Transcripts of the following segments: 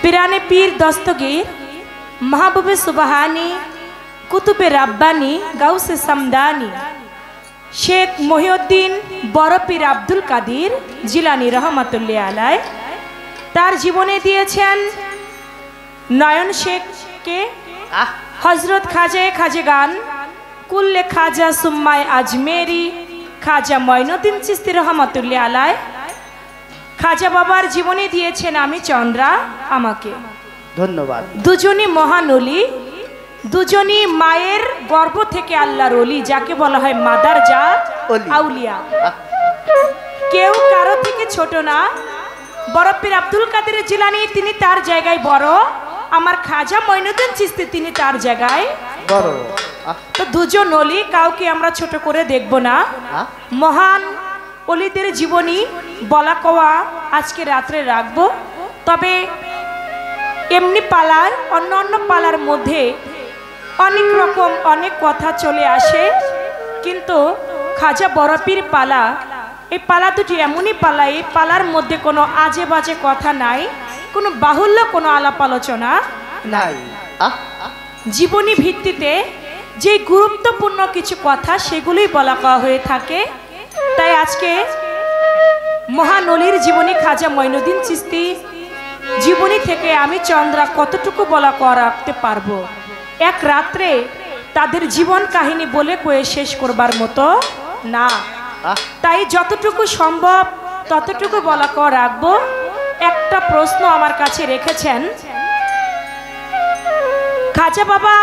पिराने पीर दस्तगीर महबूबे सुबहानी कुतुबे रब्बानी गाउसे समदानी शेख मोहिउद्दीन बड़ पीर आब्दुल कादिर जिलानी रहमतुल्लाह आलाय तार जीवने दिएছেন नयन शेख के हजरत खाजे खाजेगान कुल्ले खाजा सुम्माय आजमेरी खाजा मोइनुद्दीन चिश्ती रहमतुल्लाह आलाय खाजा बाबार जीवने दिएছেন आमी चंद्रा आमाके धन्यवाद। दुजोनी महान ओली दुजोनी मायेर गर्भ थेके आल्लाहर ओली जाके बला हय मादार जात आउलिया केउ कारो थेके छोटो ना बड़ पीर आब्दुल कादिर जिलानी तिनी तार जायगाय बड़ आमार खाजा मोइनुद्दीन चिश्ती तिनी तार जायगाय बड़ तो दुजोन ओली काउके आमरा छोटो करे देखबो ना महान ओलिदेर जीवनी बला कवा आजके रात्रे राखबो तबे एमनी पालार अन्य अन्य पालार मध्य अनेक रकम अनेक कथा चले आसे किन्तु खाजा बड़ पीर पाला এই পালা দুটি এমনই পালা এই পালার মধ্যে কোনো আজে বাজে কথা নাই কোনো বাহুল্য কোনো আলাপ আলোচনা নাই জীবনী ভিত্তিতে যে গুরুত্বপূর্ণ কিছু কথা সেগুলোই বলা হয়ে থাকে তাই আজকে মহান ওলির জীবনী খাজা মঈনুদ্দিন চিশতি জীবনী থেকে আমি চন্দ্রা কতটুকু বলা রাখতে পারবো এক রাত্রে তাদের জীবন কাহিনী বলে কয়ে শেষ করবার মতো না তাই যতটুকু সম্ভব ততটুকু বলা রাখবো একটা প্রশ্ন আমার কাছে রেখেছেন খাজা বাবা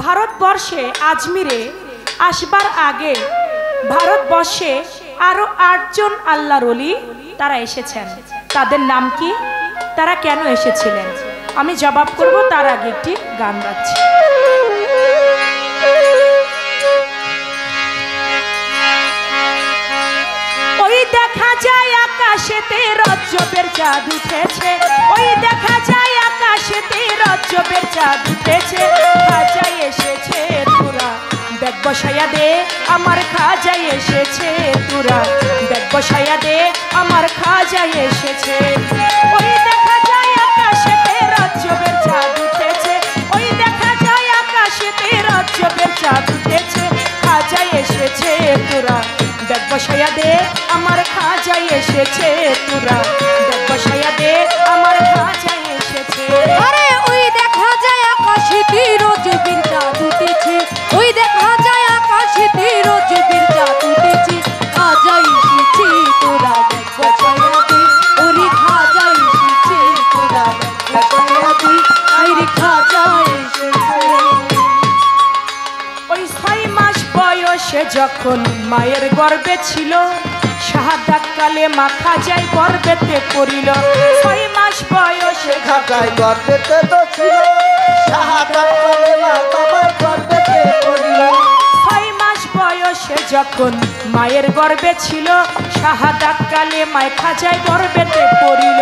ভারতবর্ষে আজমিরে আসবার আগে ভারতবর্ষে আরো 8 জন আল্লাহর ওলি তারা এসেছেন তাদের নাম কি তারা কেন এসেছিলেন আমি জবাব করব তার আগে একটি গান গাচ্ছি ওই দেখা যায় আকাশেতে রজবের চাঁদ উঠেছে ওই দেখা যায় আকাশেতে রজবের চাঁদ উঠেছে খাজা এসেছে তোরা দেখ বসায়া দে আমার খাজা এসেছে তোরা দেখ বসায়া দে আমার খাজা এসেছে ওই দেখা যায় আকাশেতে রজবের চাঁদ উঠেছে ওই দেখা যায় আকাশেতে রজবের চাঁদ উঠেছে খাজা এসেছে তোরা দেখ বসায়া দে আমার খাজা এসেছে তোরা দেখ বসায়া দে আমার খাজা এসেছে আরে ওই দেখা যায় আকাশেতে রজবের চাঁদ উঠেছে ওই দেখা যায় আকাশেতে রজবের চাঁদ উঠেছে খাজা এসেছে তোরা দেখ বসায়া দে ওরে খাজা এসেছে তোরা দেখ বসায়া দে আরে খাজা এসেছে ওই 6 মাস বয়সে যখন মায়ের গর্ভে ছিল শাহাদাত কালেমা খাজাই গর্ভেতে পড়িল 6 মাস বয়সে খাজাই গর্ভেতে তো ছিল শাহাদাত কালেমা তোমার গর্ভেতে পড়িল 6 মাস বয়সে যখন মায়ের গর্ভে ছিল শাহাদাত কালেমা খাজাই গর্ভেতে পড়িল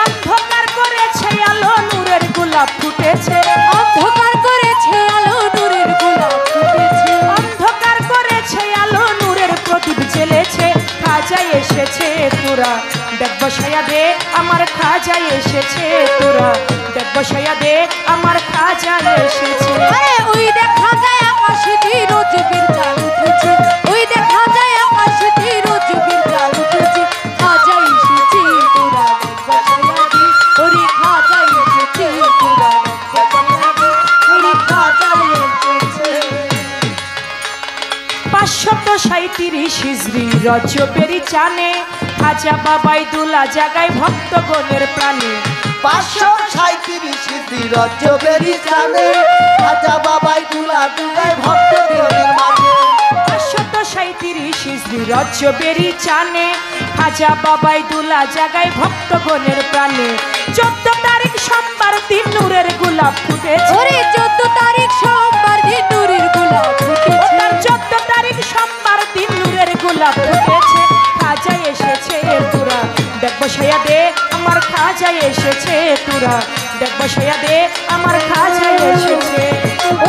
অন্ধকার করেছে আলো নূরের গোলাপ ফুটেছে অন্ধকার করেছে আলো নূরের গোলাপ ফুটেছে অন্ধকার করেছে আলো নূরের প্রদীপ জ্বেলেছে খাজা এসেছে তোরা দেখ বসায়া দে আমার খাজা এসেছে তোরা দেখ বসায়া দে আমার খাজা এসেছে আরে ওই দেখা যায় আকাশেতে রজবের চাঁদ উঠেছে ওই দেখা যায় আকাশেতে রজবের চাঁদ উঠেছে খাজা এসেছে তোরা দেখ বসায়া দে ওরে খাজা এসেছে তোরা দেখ বসায়া দে ওরে খাজা এসেছে 537 হিজরি রজবেরি চানে খাজা বাবাই দুলা জাগায় ভক্তগণের প্রাণে 537 হিজরি রজবেরি চানে খাজা বাবাই দুলা জাগায় ভক্তগণের মাঝে 537 হিজরি রজবেরি চানে খাজা বাবাই দুলা জাগায় ভক্তগণের প্রাণে 14 তারিখ সোমবার দিন নূরের গোলাপ ফুটেছে ওরে 14 তারিখ সোমবার দিন নূরের গোলাপ ফুটেছে 14 তারিখ সোমবার দিন নূরের গোলাপ ফুটেছে খাজা এসেছে তোরা দেখ বসায়া দে আমার খাজা এসেছে তোরা দেখ বসায়া দে আমার খাজা এসেছে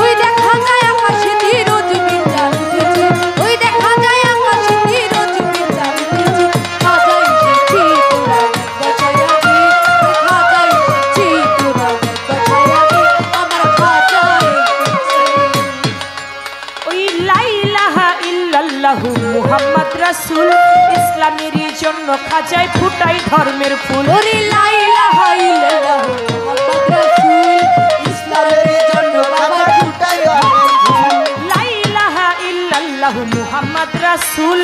ওই দেখা যায় আকাশেতে রজবের চাঁদ উঠেছে ওই দেখা যায় আকাশেতে রজবের চাঁদ উঠেছে খাজা এসেছে তোরা দেখ বসায়া দে খাজা এসেছে খাজায় ফুটাই ধর্মের ফুল। ওরে লা ইলাহা ইল্লাল্লাহু মুহাম্মাদুর রাসূল ইসলামের জন্য বাবা ফুটাই ধর্মের ফুল। লা ইলাহা ইল্লাল্লাহু মুহাম্মদ রাসূল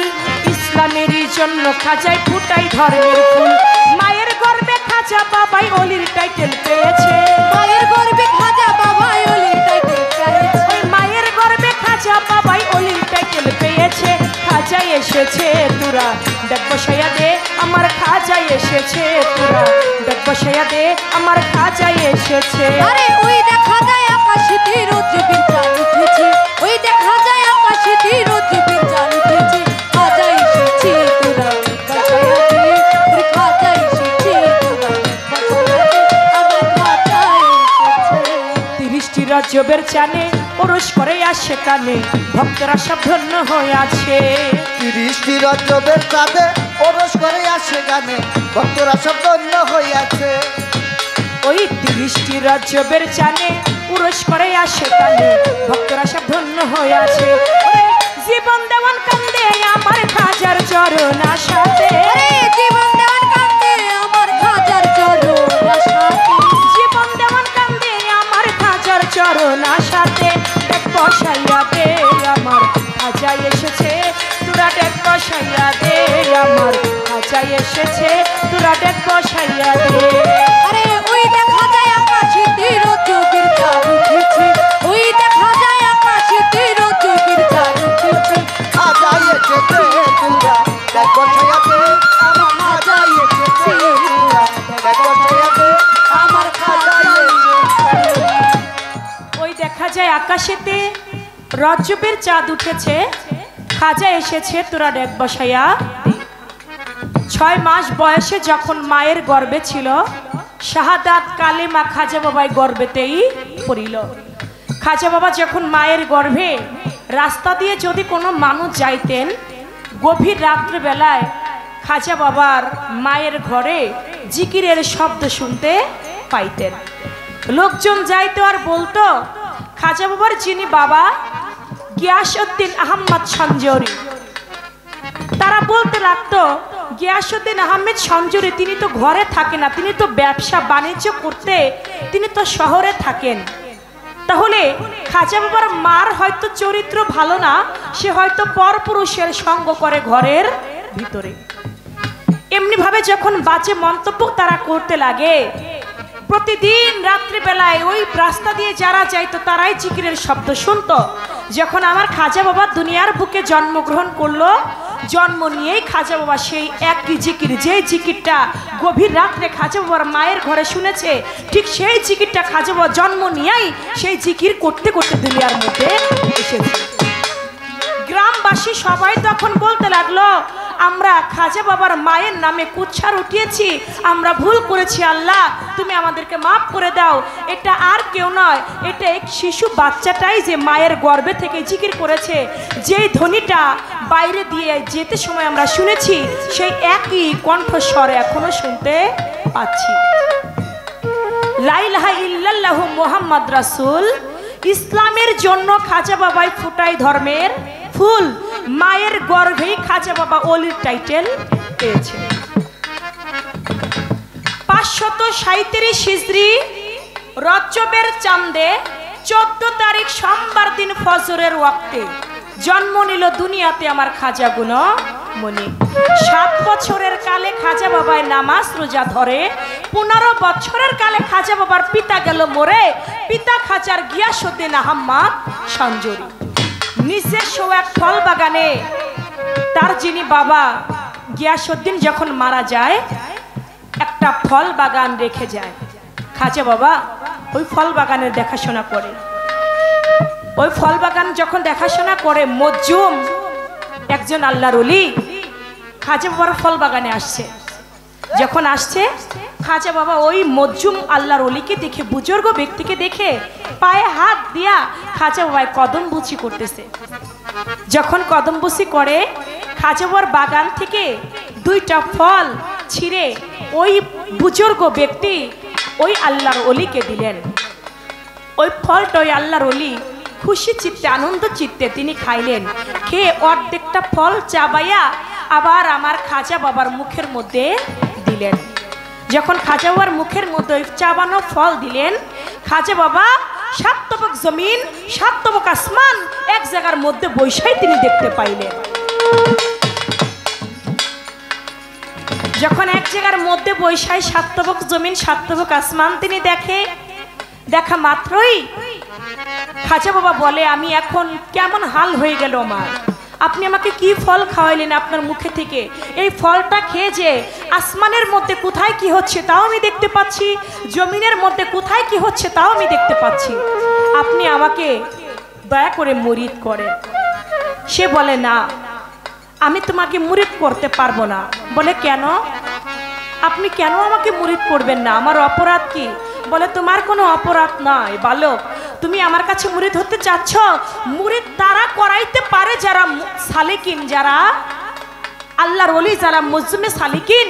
ইসলামের জন্য খাজায় ফুটাই ধর্মের ফুল। মায়ের গর্ভে খাজা বাবাই অলির টাইটেল পেয়েছে। মায়ের গর্ভে খাজা বাবাই অলির টাইটেল পেয়েছে। ওই মায়ের গর্ভে খাজা বাবাই অলির টাইটেল পেয়েছে। খাজা এসেছে তোরা দেখ বসাইয়া দে আমার খাজা এসেছে তোরা দেখ বসাইয়া দে আমার খাজা এসেছে। আরে ওই দেখা যায় আকাশেতে রোজ বিরজান উঠেছে। ওই দেখা যায় আকাশেতে রোজ বিরজান উঠেছে। খাজা এসেছে তোরা বসাইয়া দে ওরে খাজা এসেছে তোরা বসাইয়া দে আমার খাজা এসেছে। 30টি রজবের চানে ওরস করে আসে কানে ভক্তরা সব ধন্য হয়ে আছে। 30টি রজবের চাঁদে ওরস করে আসে গানে ভক্তরা সব ধন্য হইয়াছে। ওই 30টি রজবের চানে উরস করে আসে কানে ভক্তরা সব ধন্য হয়ে আছে। ওরে জীবন দেওয়ান কান্দে আমার খাজার চরণ আশাতে। আরে জীবন দেওয়ান কান্দে আমার খাজার চরণ আশাতে। জীবন দেওয়ান কান্দে আমার খাজার চরণ আশাতে। দেখ বসাইয়া দে আমার খাজা এসেছে তোরা দেখ বসাইয়া দে আমার খাজা এসেছে তোরা দেখ বসাইয়া দে। আরে ওই দেখা যায় আকাশেতে রোজ বিরজান উঠেছে। ওই দেখা যায় আকাশেতে রোজ বিরজান উঠেছে। খাজা এসেছে তোরা দেখ বসাইয়া দে আমার খাজা এসেছে তোরা দেখ বসাইয়া দে আমার খাজা ওই দেখা যায় আকাশেতে রজবের চাঁদ উঠেছে খাজা এসেছে তোরা ডেক বসাইয়া দে। 6 মাস বয়সে যখন মায়ের গর্ভে ছিল শাহাদাত কালেমা খাজা বাবাই গর্ভেতেই পড়িল। খাজা বাবা যখন মায়ের গর্ভে রাস্তা দিয়ে যদি কোনো মানুষ যাইতেন গভীর রাত্রিবেলায় খাজা বাবার মায়ের ঘরে জিকিরের শব্দ শুনতে পাইতেন। লোকজন যাইতো আর বলতো খাজা বাবার যিনি বাবা গিয়াসউদ্দিন আহমদ সঞ্জরি, তারা বলতে লাগতো গিয়াসউদ্দিন আহমেদ সঞ্জরি তিনি তো ঘরে থাকে না, তিনি তো ব্যবসা বাণিজ্য করতে তিনি তো শহরে থাকেন। তাহলে খাজা বাবার মার হয়তো চরিত্র ভালো না, সে হয়তো পরপুরুষের সঙ্গ করে ঘরের ভিতরে। এমনি ভাবে যখন বাজে মন্তব্য তারা করতে লাগে, প্রতিদিন রাত্রিবেলায় ওই রাস্তা দিয়ে যারা যাইতো তারাই জিকিরের শব্দ শুনতো। যখন আমার খাজা বাবা দুনিয়ার বুকে জন্মগ্রহণ করলো, জন্ম নিয়েই খাজা বাবা সেই একই জিকির, যে জিকিরটা গভীর রাত্রে খাজা বাবার মায়ের ঘরে শুনেছে, ঠিক সেই জিকিরটা খাজা বাবা জন্ম নিয়েই সেই জিকির করতে করতে দুনিয়ার মধ্যে এসেছে। গ্রামবাসী সবাই তখন বলতে লাগলো আমরা খাজা বাবার মায়ের নামে কুৎসার উঠিয়েছি, আমরা ভুল করেছি, আল্লাহ তুমি আমাদেরকে মাফ করে দাও। এটা আর কেউ নয়, এটা এক শিশু বাচ্চাটাই যে মায়ের গর্ভে থেকে জিকির করেছে, যেই ধ্বনিটা বাইরে দিয়ে যেতে সময় আমরা শুনেছি সেই একই কণ্ঠস্বর এখনো শুনতে পাচ্ছি। লা ইলাহা ইল্লাল্লাহু মুহাম্মদ রাসূল ইসলামের জন্য খাজা বাবাই ফুটাই ধর্মের ফুল। মায়ের গর্ভেই খাজা বাবা অলির টাইটেল পেয়েছে। 537 হিজরি রজবের চাঁদে 14 তারিখ সোমবার দিন ফজরের ওয়াক্তে জন্ম নিল দুনিয়াতে আমার খাজা গুনো মনি। 7 বছরের কালে খাজা বাবায় নামাজ রোজা ধরে, 15 বছরের কালে খাজা বাবার পিতা গেল মরে, পিতা খাজার গিয়াসউদ্দিন আহমদ সঞ্জরি। নিজস্ব এক ফল বাগানে তার যিনি বাবা গিয়াসউদ্দিন যখন মারা যায় একটা ফল বাগান রেখে যায়। খাজা বাবা ওই ফল বাগানের দেখাশোনা করে। ওই ফল বাগান যখন দেখাশোনা করে মজ্জুম একজন আল্লাহর ওলি খাজা বাবার ফল বাগানে আসছে। যখন আসছে খাজা বাবা ওই মজ্জুম আল্লাহর ওলিকে দেখে, বুজুর্গ ব্যক্তিকে দেখে পায়ে হাত দিয়া খাজা বাবায় কদম বুচি করতেছে। যখন কদম বুচি করে খাজা বাবার বাগান থেকে 2টা ফল ছিঁড়ে ওই বুজুর্গ ব্যক্তি ওই আল্লাহর ওলিকে দিলেন। ওই ফলটা ওই আল্লাহর ওলি খুশি চিত্তে, আনন্দ চিত্তে তিনি খাইলেন। খেয়ে অর্ধেকটা ফল চাবাইয়া আবার আমার খাজা বাবার মুখের মধ্যে দিলেন। যখন খাজা বাবার মুখের মধ্যে চাবানো ফল দিলেন, খাজা বাবা 7 তবক জমিন 7 তবক আসমান এক জায়গার মধ্যে বৈশাই তিনি দেখতে পাইলেন। যখন এক জায়গার মধ্যে বৈশাই 7 তবক জমিন 7 তবক আসমান তিনি দেখা মাত্রই খাজা বাবা বলে, আমি এখন কেমন হাল হয়ে গেল আমার, আপনি আমাকে কি ফল খাওয়াইলেন আপনার মুখে থেকে? এই ফলটা খেয়ে যে আসমানের মধ্যে কোথায় কি হচ্ছে তাও আমি দেখতে পাচ্ছি, জমিনের মধ্যে কোথায় কি হচ্ছে তাও আমি দেখতে পাচ্ছি, আপনি আমাকে দয়া করে মুরিদ করেন। সে বলে, না আমি তোমাকে মুরিদ করতে পারবো না। বলে, কেন? আপনি কেন আমাকে মুরিদ করবেন না? আমার অপরাধ কি? বলে, তোমার কোনো অপরাধ নাই বালক, তুমি আমার কাছে মুরিদ হতে চাচ্ছ, মুরিদ তারা করাইতে পারে যারা সালিকিন, যারা আল্লাহর ওলি, যারা মজজুমে সালিকিন।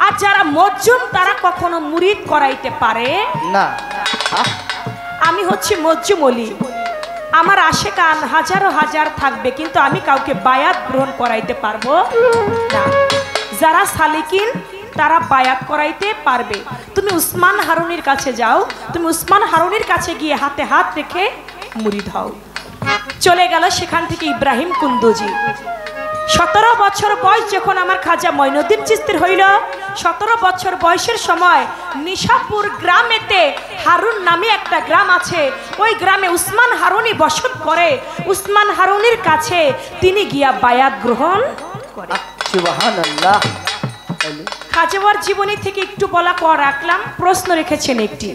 আর যারা মজজুম তারা কখনো মুরিদ করাইতে পারে না। আমি হচ্ছি মজজুম ওলি, আমার আশেকান হাজারো হাজার থাকবে, কিন্তু আমি কাউকে বায়াত গ্রহণ করাইতে পারবো না। যারা সালিকিন তারা বায়াত করাইতে পারবে। তুমি উসমান হারুনির কাছে যাও, তুমি উসমান হারুনির কাছে গিয়ে হাতে হাত রেখে মুরিদ হও। চলে গেল সেখান থেকে ইব্রাহিম কুন্দুজি। 17 বছর বয়স যখন আমার খাজা মঈনুদ্দিন চিশতির হইল, 17 বছর বয়সের সময় নিশাপুর গ্রামেতে হারুন নামে একটা গ্রাম আছে, ওই গ্রামে উসমান হারুনি বসত করে। উসমান হারুনির কাছে তিনি গিয়া বায়াত গ্রহণ করে। সুবহানাল্লাহ। খাজা বাবার জীবনী থেকে একটু বলা কর রাখলাম, প্রশ্ন রেখেছেন একটি।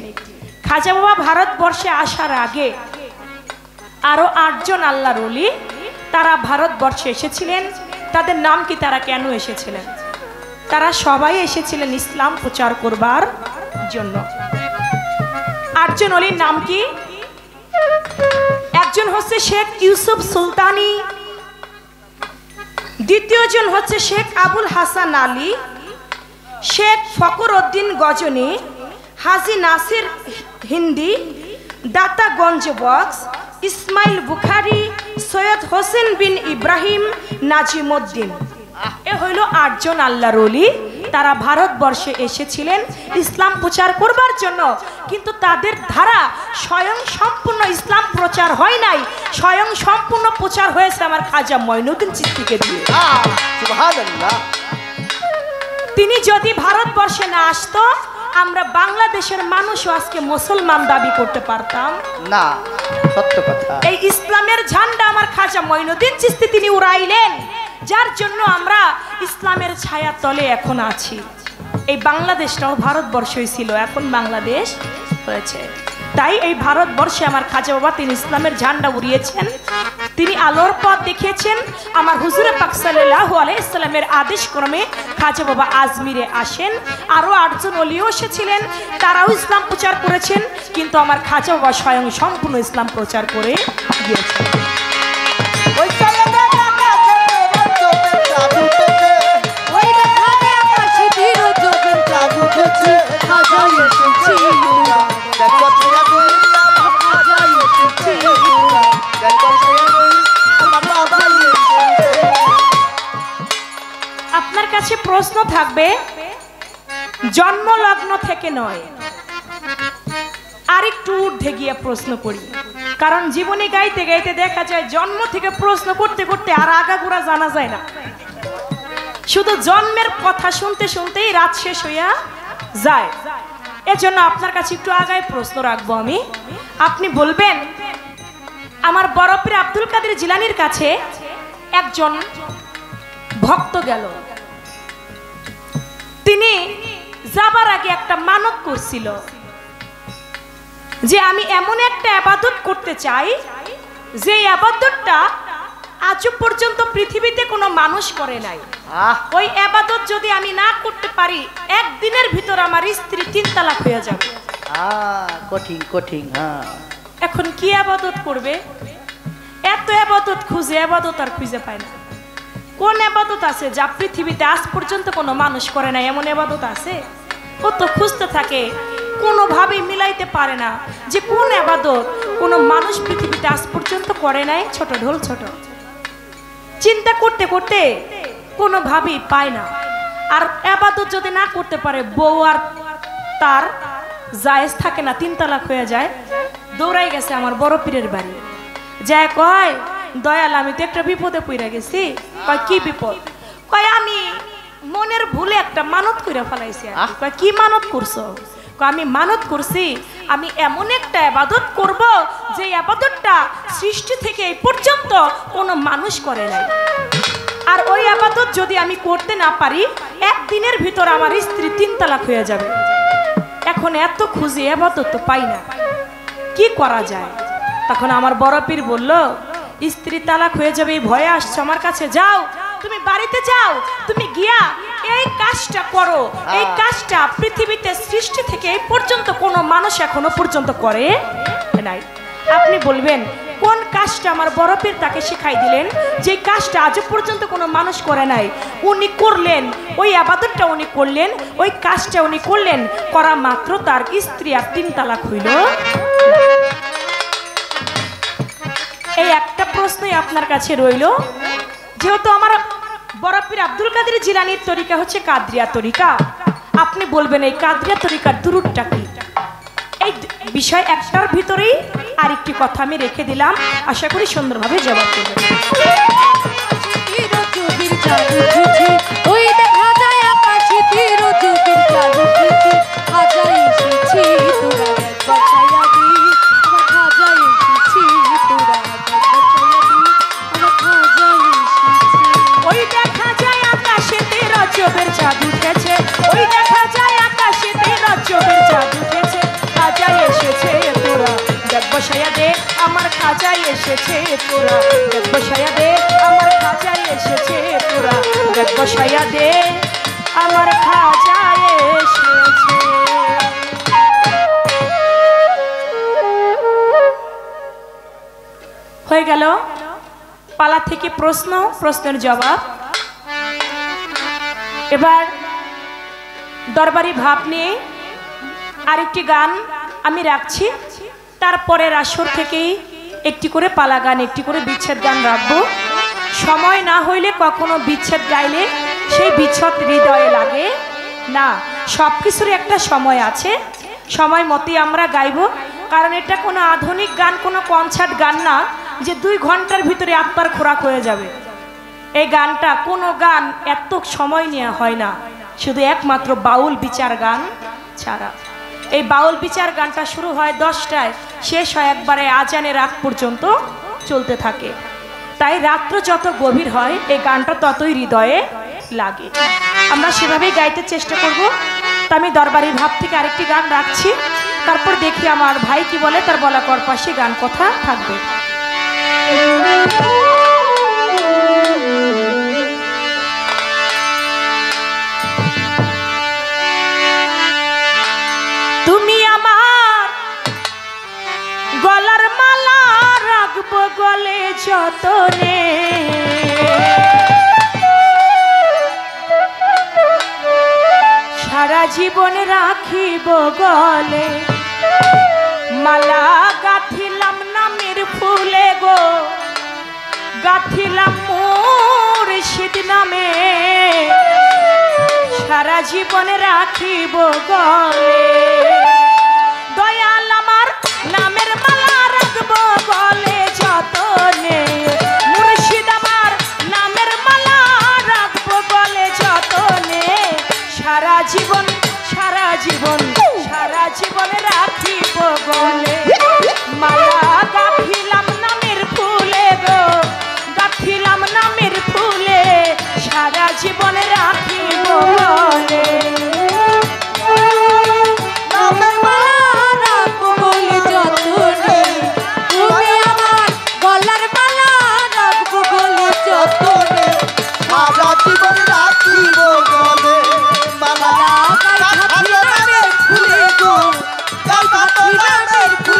খাজা বাবা ভারতবর্ষে আসার আগে আরো 8 জন আল্লাহর ওলি তারা ভারতবর্ষে এসেছিলেন। তাদের নাম কি, তারা কেন এসেছিলেন? তারা সবাই এসেছিলেন ইসলাম প্রচার করবার জন্য। 8 জন ওলির নাম কি? একজন হচ্ছে শেখ ইউসুফ সুলতানি, দ্বিতীয় জন হচ্ছে শেখ আবুল হাসান আলী, শেখ ফকর উদ্দিন গজনী, হাজি নাসির হিন্দি, দাতাগঞ্জ বক্স, ইসমাইল বুখারি, সৈয়দ হোসেন বিন ইব্রাহিম, নাজিমউদ্দিন। এ হইল 8 জন আল্লাহর ওলি। তারা ভারতবর্ষে এসেছিলেন ইসলাম প্রচার করবার জন্য, কিন্তু তাদের দ্বারা স্বয়ং সম্পূর্ণ ইসলাম প্রচার হয় নাই, স্বয়ং সম্পূর্ণ প্রচার হয়েছে আমার খাজা মঈনুদ্দিন চিশতিকে দিয়ে। সুবহানাল্লাহ। তিনি যদি ভারতবর্ষে না আসতো, আমরা বাংলাদেশের মানুষও আজকে মুসলমান দাবি করতে পারতাম না। সত্য কথা। এই ইসলামের ঝান্ডা আমার খাজা মঈনুদ্দিন চিশতি তিনি উড়াইলেন, যার জন্য আমরা ইসলামের ছায়া তলে এখন আছি। এই বাংলাদেশটাও ভারতবর্ষই ছিল, এখন বাংলাদেশ হয়েছে। তাই এই ভারতবর্ষে আমার খাজা বাবা তিনি ইসলামের ঝান্ডা উড়িয়েছেন, তিনি আলোর পথ দেখিয়েছেন। আমার হুজুরে পাক সাল্লাল্লাহু আলাইহি সাল্লামের আদেশ ক্রমে খাজা বাবা আজমিরে আসেন। আরো 8 জন ওলিও এসেছিলেন, তারাও ইসলাম প্রচার করেছেন, কিন্তু আমার খাজা বাবা স্বয়ং সম্পূর্ণ ইসলাম প্রচার করে গিয়েছেন। ওই সালাদা কাকা চোখে জাদু উঠেছে, ওই দেখা যায় আকাশে তীর যোগের জাদু উঠেছে, খাজা এসেছি দেখো ছায়া তুই আমার খাজা এসেছি দেখো ছায়া তুই আমার বাবা এসেছে। আপনার কাছে প্রশ্ন থাকবে, জন্ম লগ্ন থেকে নয়, আরেকটু ঊর্ধ্বে গিয়ে প্রশ্ন করি। কারণ জীবনী গাইতে গাইতে দেখা যায় জন্ম থেকে প্রশ্ন করতে করতে আর আগাগোড়া জানা যায় না, শুধু জন্মের কথা শুনতে শুনতেই রাত শেষ হইয়া যায়। এজন্য আপনার কাছে একটু আগায় প্রশ্ন রাখবো আমি। আপনি বলবেন, আমার বরফের আব্দুল কাদের জিলানির কাছে একজন ভক্ত গেল, তিনি যাবার আগে একটা মানত করছিল যে আমি এমন একটা ইবাদত করতে চাই যে ইবাদতটা আজ পর্যন্ত পৃথিবীতে কোনো মানুষ করে নাই। ওই ইবাদত যদি আমি না করতে পারি, একদিনের ভিতর আমার স্ত্রী 3 তালাক হয়ে যাবে। কঠিন কঠিন। হ্যাঁ, এখন কি ইবাদত করবে? এত ইবাদত খুঁজে ইবাদত আর খুঁজে পায় না। কোন ইবাদত আছে যা পৃথিবীতে আজ পর্যন্ত কোনো মানুষ করে না? এমন ইবাদত আছে? ও তো খুঁজতে থাকে, কোনোভাবেই মিলাইতে পারে না যে কোন ইবাদত কোনো মানুষ পৃথিবীতে আজ পর্যন্ত করে নাই। ছোট ঢোল ছোট চিন্তা করতে করতে কোনোভাবেই পায় না। আর আবাদত যদি না করতে পারে, বউ আর তার জায়েজ থাকে না, 3 তালাক হয়ে যায়, দৌড়াই গেছে আমার বড় পীরের বাড়ি। যায় কয়, দয়াল আমি তো একটা বিপদে পড়ে গেছি। কয় কি বিপদ? কয় আমি মনের ভুলে একটা মানত করে ফেলাইছি। কয় কি মানত করছো? কয় আমি মানত করছি আমি এমন একটা আবাদত করব যে আবাদতটা সৃষ্টি থেকে এই পর্যন্ত কোনো মানুষ করে নাই। আর ওই আবাদত যদি আমি করতে না পারি, একদিনের ভিতর আমার স্ত্রী 3 তালাক হয়ে যাবে। এখন এত খুঁজে আবাদত তো পাই না, কি করা যায়? তখন আমার বড় পীর বলল, স্ত্রী তালাক হয়ে যাবে এই ভয়ে আসছো আমার কাছে, যাও তুমি বাড়িতে যাও, তুমি গিয়া এই কাজটা করো। এই কাজটা পৃথিবীতে সৃষ্টি থেকে এই পর্যন্ত কোনো মানুষ এখনো পর্যন্ত করে নাই। আপনি বলবেন কোন কাজটা আমার বড় পীর তাকে শিখাই দিলেন, যে কাজটা আজ পর্যন্ত কোনো মানুষ করে নাই, উনি করলেন, ওই আবাদতটা উনি করলেন, ওই কাজটা উনি করলেন, করা মাত্র তার স্ত্রী আর 3 তালাক হইল। এই একটা প্রশ্নই আপনার কাছে রইল, যেহেতু আমার বড় পীর আব্দুল কাদের জিলানীর তরিকা হচ্ছে কাদরিয়া তরিকা, আপনি বলবেন এই কাদরিয়া তরিকার দুরুদটা কি? এই বিষয় একটার ভিতরেই আরেকটি কথা আমি রেখে দিলাম, আশা করি সুন্দরভাবে জবাব দেবেন। ওই দেখা যায় আকাশে তীর যুগের চাঁদ উঠেছে, খাজা এসেছি তোরা বাঁচাইয়া দি, আমার খাজা এসেছি তোরা বাঁচাইয়া দি, আমার খাজা এসেছি। ওই দেখা যায় আকাশে তীর যুগের চাঁদ উঠেছে, ওই দেখা যায় আকাশে তীর যুগের চাঁদ উঠেছে, খাজা এসেছে তোরা দেখ বসাইয়া দে, আমার খাজা এসেছে তোরা দেখ বসাইয়া দে, আমার খাজা এসেছে তোরা দেখ বসাইয়া দে, আমার খাজা এসেছে। হয়ে গেল পালা থেকে প্রশ্ন, প্রশ্নের জবাব। এবার দরবারি ভাব নিয়ে আরেকটি গান আমি রাখছি, তারপরের আসর থেকেই একটি করে পালা গান, একটি করে বিচ্ছেদ গান রাখবো। সময় না হইলে কখনো বিচ্ছেদ গাইলে সেই বিচ্ছেদ হৃদয়ে লাগে না, সব কিছুর একটা সময় আছে, সময় মতোই আমরা গাইব। কারণ এটা কোনো আধুনিক গান, কোনো কনসার্ট গান না যে 2 ঘন্টার ভিতরে আত্মার খোরাক হয়ে যাবে। এই গানটা কোনো গান এত সময় নেওয়া হয় না, শুধু একমাত্র বাউল বিচার গান ছাড়া। এই বাউল বিচার গানটা শুরু হয় 10টায়, শেষ হয় একবারে আজানের আগ পর্যন্ত চলতে থাকে। তাই রাত্র যত গভীর হয় এই গানটা ততই হৃদয়ে লাগে। আমরা সেভাবেই গাইতে চেষ্টা করব। তা আমি দরবারি ভাব থেকে আরেকটি গান রাখছি, তারপর দেখি আমার ভাই কি বলে, তার বলা কর পাশে গান কথা থাকবে। তুমি আমার গলার মালা রাখবো গলে যতনে, সারা জীবন রাখিব গলে, মালা গাঁথিলাম নামের ফুলে গো, গাঁথিলাম মুর্শিদ নামে, সারা জীবন রাখিব গলে, দয়াল আমার নামের মালা রাখবো গলে যতনে, মুর্শিদ আমার নামের মালা রাখবো গলে যতনে, সারা জীবন সারা জীবন সারা জীবন রাখিব গলে, মালা গাঁথিলাম নামের ফুলে গো, গাঁথিলাম নামের ফুলে, সারা জীবন রাখিব গলে। নামের মালা রাখবো গলে যতনে, তুমি আমার গলার মালা রাখবো গলে যতনে, সারা জীবন রাখিব গলে, মালা গাঁথি নামের ফুলে গো, গাঁথি নামের ফুলে,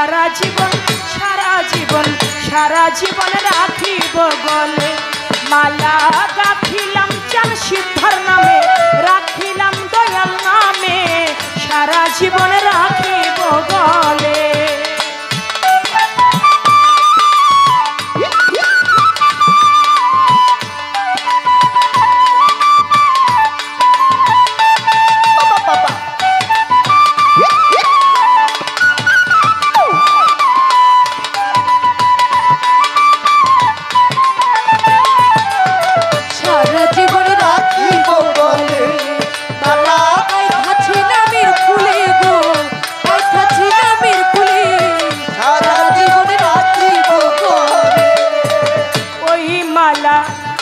সারা জীবন সারা জীবন সারা জীবন রাখিব গলে মালা গাঁথিলাম চান সিদ্ধার নামে রাখিলাম দয়াল নামে সারা জীবন রাখিব গলে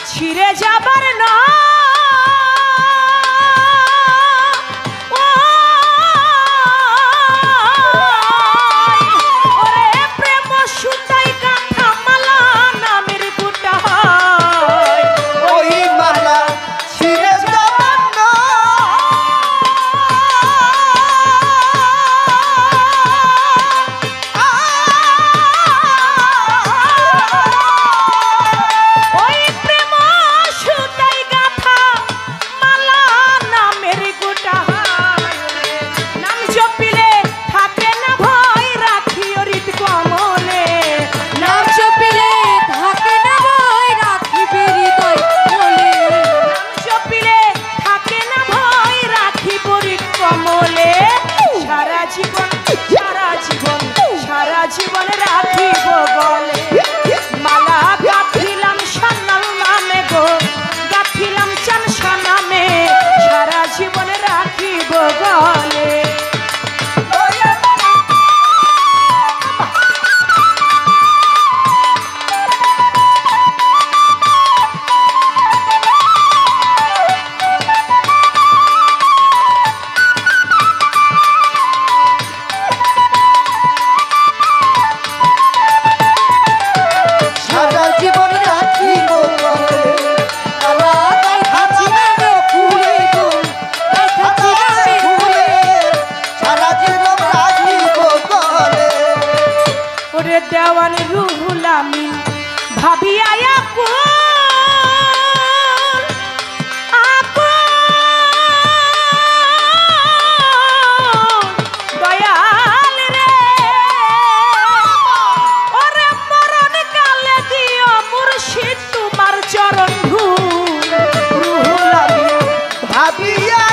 ছিঁড়ে যাবার না ওরে প্রেম সুতাই গাঁথা মালা নামের গোটা ওই মালা ছিঁড়ে যাবার না জীবন রাখিব গলে মালা গাঁথিলাম সান্নাল নামে গো গাঁথিলাম চানসা নামে সারা জীবন রাখিব গলে দেওয়ান রুহুল আমিন ভাবিয়া দয়াল রে ওরে মরণ কালে দিও মুর্শিদ তোমার চরণ ধূল রুহুল আমিন ভাবিয়া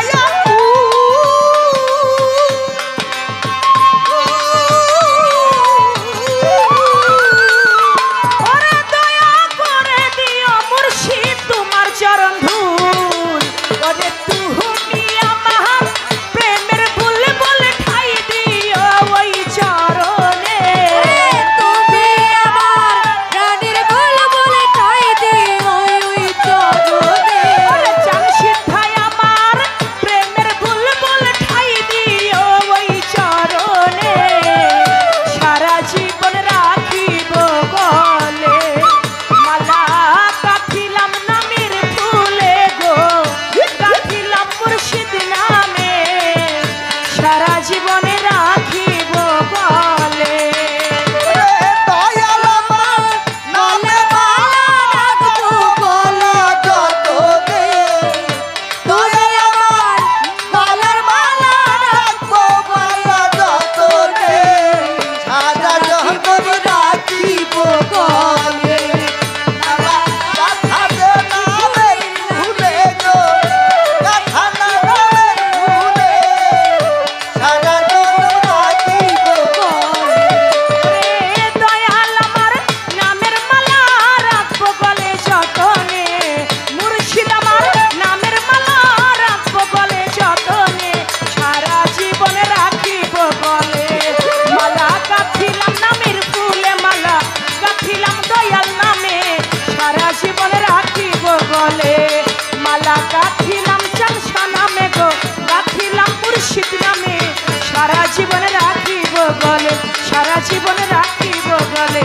জীবন রাখিব গলে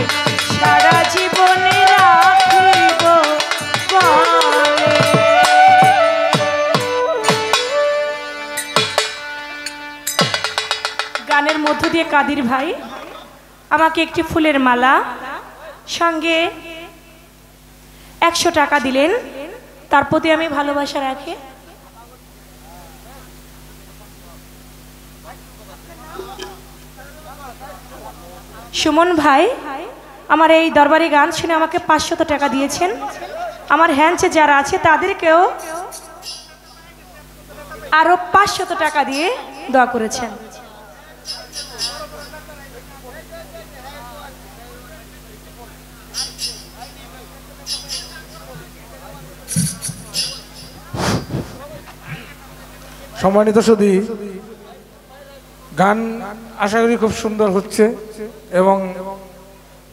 সারা জীবন রাখিব গলে। গানের মধ্য দিয়ে কাদির ভাই আমাকে একটি ফুলের মালা সঙ্গে 100 টাকা দিলেন। তার প্রতি আমি ভালোবাসা রাখি। সুমন ভাই আমার এই দরবারি গান শুনে আমাকে 500 টাকা দিয়েছেন। আমার হ্যান্ডসে যারা আছে তাদেরকেও আরো 500 টাকা দিয়ে দোয়া করেছেন। সম্মানিত সুধী, গান আশা করি খুব সুন্দর হচ্ছে এবং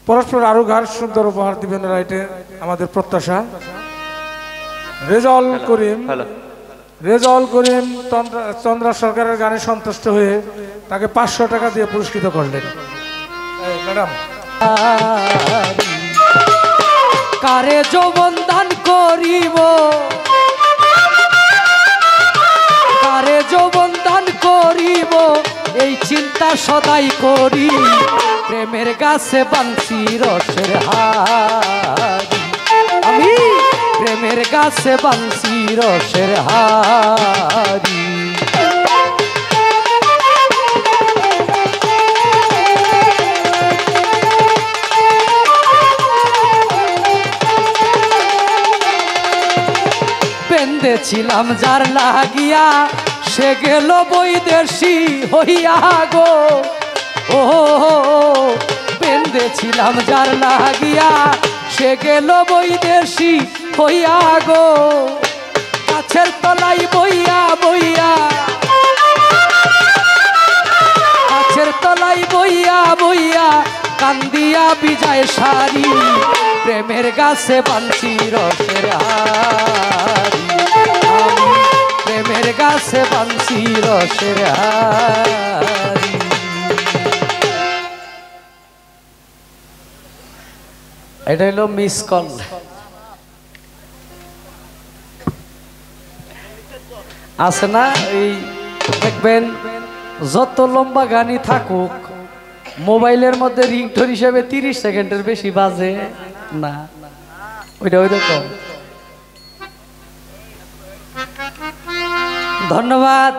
পরস্পর আরো গান সুন্দর উপহার দিবেন রাইটে আমাদের প্রত্যাশা। রেজাউল করিম চন্দ্রা সরকারের গানে সন্তুষ্ট হয়ে তাকে 500 টাকা দিয়ে পুরস্কৃত করলেন। ম্যাডাম, কারে যৌবন দান করিব, কারে যৌবন দান করিব, এই চিন্তা সদাই করি। প্রেমের গাছে বানছি রসের হাড়ি, আমি প্রেমের গাছে বানছি রসের হাড়ি। বেঁধেছিলাম যার লাগিয়া, সে গেল বৈদেশি হইয়া গো। ও বেঁধেছিলাম যার লাগিয়া, সে গেল বৈদেশি হইয়া গো। গাছের তলাই বইয়া বইয়া, গাছের তলাই বইয়া বইয়া, কান্দিয়া বিজয় সারি। প্রেমের গাছে বানছি রসের হাড়ি, আমি প্রেমের গাছে বানছি রসের হাড়ি। এটা হলো মিস কল। আছে না, এই দেখবেন যত লম্বা গানই থাকুক মোবাইলের মধ্যে রিংটোন হিসেবে 30 সেকেন্ডের বেশি বাজে না। ওইটা ওই দেখো। ধন্যবাদ।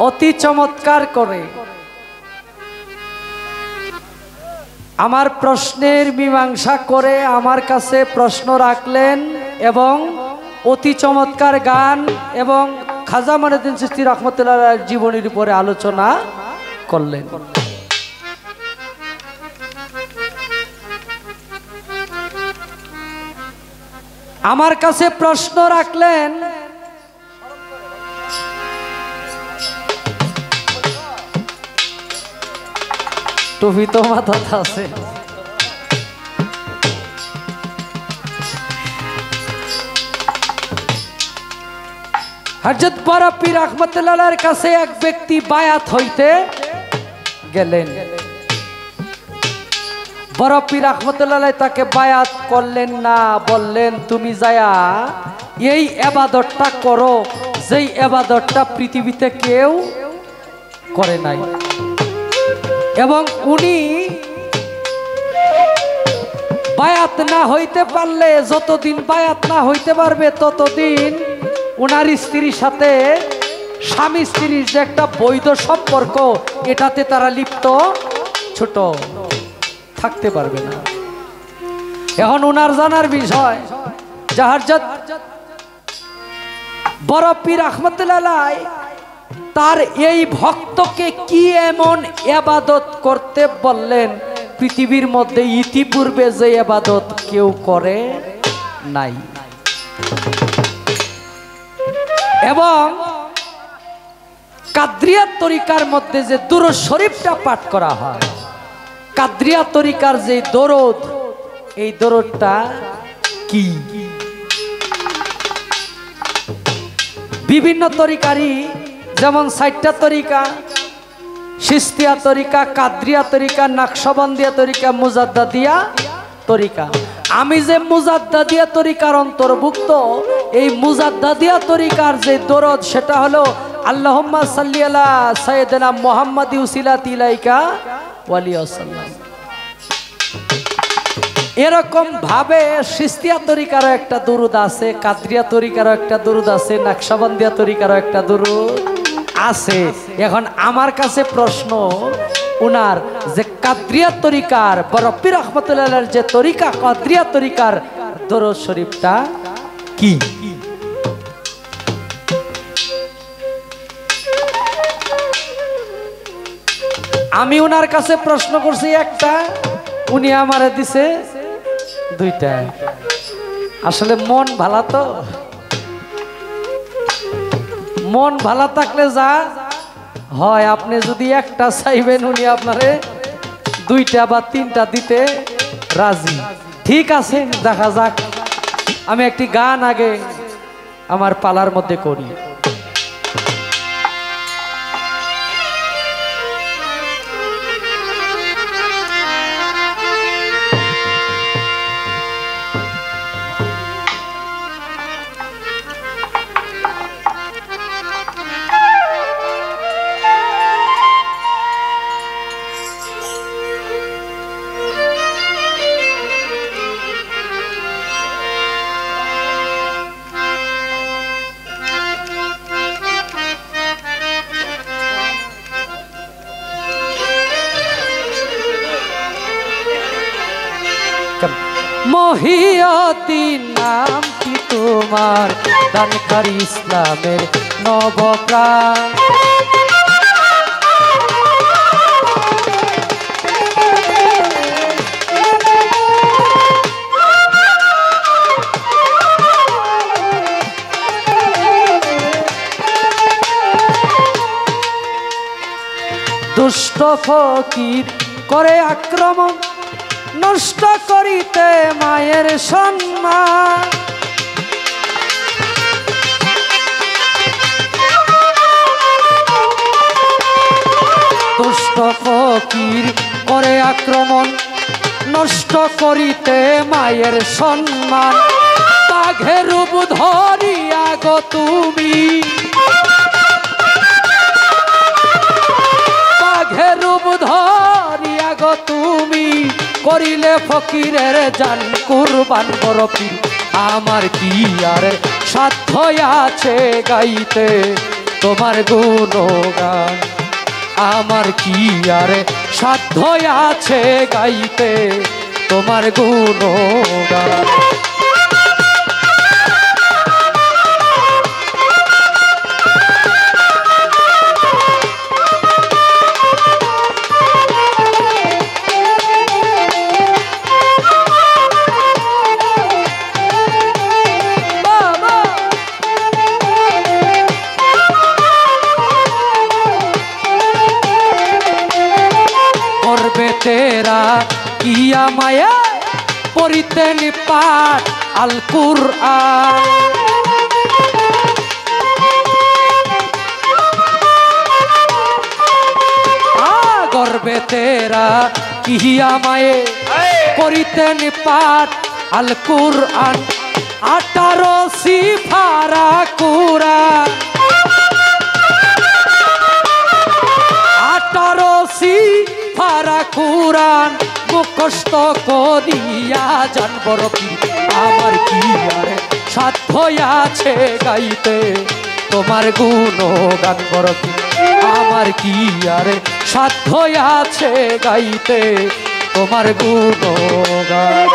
অতি চমৎকার করে আমার প্রশ্নের মীমাংসা করে আমার কাছে প্রশ্ন রাখলেন এবং অতি চমৎকার গান এবং খাজা মঈনুদ্দিন চিশতি রাহমাতুল্লাহ আলাইহির জীবনীর উপরে আলোচনা করলেন। আমার কাছে প্রশ্ন রাখলেন, টুপি তো মাথাতে আছে। হযরত বড় পীর রাহমাতুল্লাহ আলাইহির কাছে এক ব্যক্তি বায়াত হইতে গেলেন। বড় পীর রাহমাতুল্লাহ আলাইহি তাকে বায়াত করলেন না, বললেন তুমি যায়া এই ইবাদতটা করো যেই ইবাদতটা পৃথিবীতে কেউ করে নাই। এবং উনি বায়াত না হইতে পারলে, যতদিন বায়াত না হইতে পারবে ততদিন উনার স্ত্রীর সাথে স্বামী স্ত্রীর যে একটা বৈধ সম্পর্ক এটাতে তারা লিপ্ত ছোট থাকতে পারবে না। এখন উনার জানার বিষয় যে হযরত বড় পীর রাহমাতুল্লাহ আলাইহি তার এই ভক্তকে কি এমন ইবাদত করতে বললেন পৃথিবীর মধ্যে ইতিপূর্বে যে ইবাদত কেউ করে নাই। এবং কাদরিয়া তরিকার মধ্যে যে দুরূদ শরীফটা পাঠ করা হয়, কাদরিয়া তরিকার যে দরুদ, এই দরুদটা কি? বিভিন্ন তরিকারই যেমন 60টা তরিকা, চিশতিয়া তরিকা, কাদরিয়া তরিকা, নকশবন্দিয়া তরিকা, মুজাদ্দাদিয়া তরিকা। আমি যে মুজাদ্দাদিয়া তরিকার অন্তর্ভুক্ত, এই মুজাদ্দাদিয়া তরিকার যে দরদ সেটা হলো আল্লাহুম্মা সাল্লি আলা সাইয়্যিদিনা মুহাম্মাদি উসিলাতি ইলাইকা ওয়ালিয়াসাল্লাম। এরকম ভাবে সিস্তিয়া তরিকারও একটা দুরুদ আছে, কাদরিয়া তরিকারও একটা দুরুদ আছে, নকশবন্দিয়া তরিকারও একটা দুরুদ আছে। এখন আমার কাছে প্রশ্ন, উনার যে কাদরিয়া তরিকার বড় পীর রহমাতুল্লাহর যে তরিকা কাদরিয়া তরিকার দরুদ শরীফটা কি? আমি উনার কাছে প্রশ্ন করছি একটা, উনি আমারে দিছে দুইটা। আসলে মন ভালো তো, মন ভালো থাকলে যা হয়, আপনি যদি একটা চাইবেন উনি আপনারে দুইটা বা তিনটা দিতে রাজি। ঠিক আছে, দেখা যাক। আমি একটি গান আগে আমার পালার মধ্যে করি। মহিয়দ্দিন নাম কি তোমার, দানকারী ইসলামের নবপ্রাণ। দুষ্ট ফকির করে আক্রমণ, নষ্ট করিতে মায়ের সম্মান। দুষ্ট ফকির করে আক্রমণ, নষ্ট করিতে মায়ের সম্মান। বাঘের রূপ ধরিয়া গো তুমি, বাঘের রূপ ধরিয়া গো তুমি, করিলে ফকিরের জান কুরবান। বড় পীর আমার কি আর সাধ্য আছে গাইতে তোমার গুণগান, আমার কি আর সাধ্য আছে গাইতে তোমার গুণগান। তেরা কিয়া মায়া পড়িতে নিপাট আল কুরআন। গর্বে তেরা কিয়া মায়ে পড়িতে নিপাট আল কুরআন। 18 সিফারা কুরআন, 18 সিফারা কুরআন মুখস্থ করিয়া জান। বড় পীর আমার কি আর সাধ্য আছে গাইতে তোমার গুণগান। বড় পীর আমার কি আর সাধ্য আছে গাইতে তোমার গুণগান।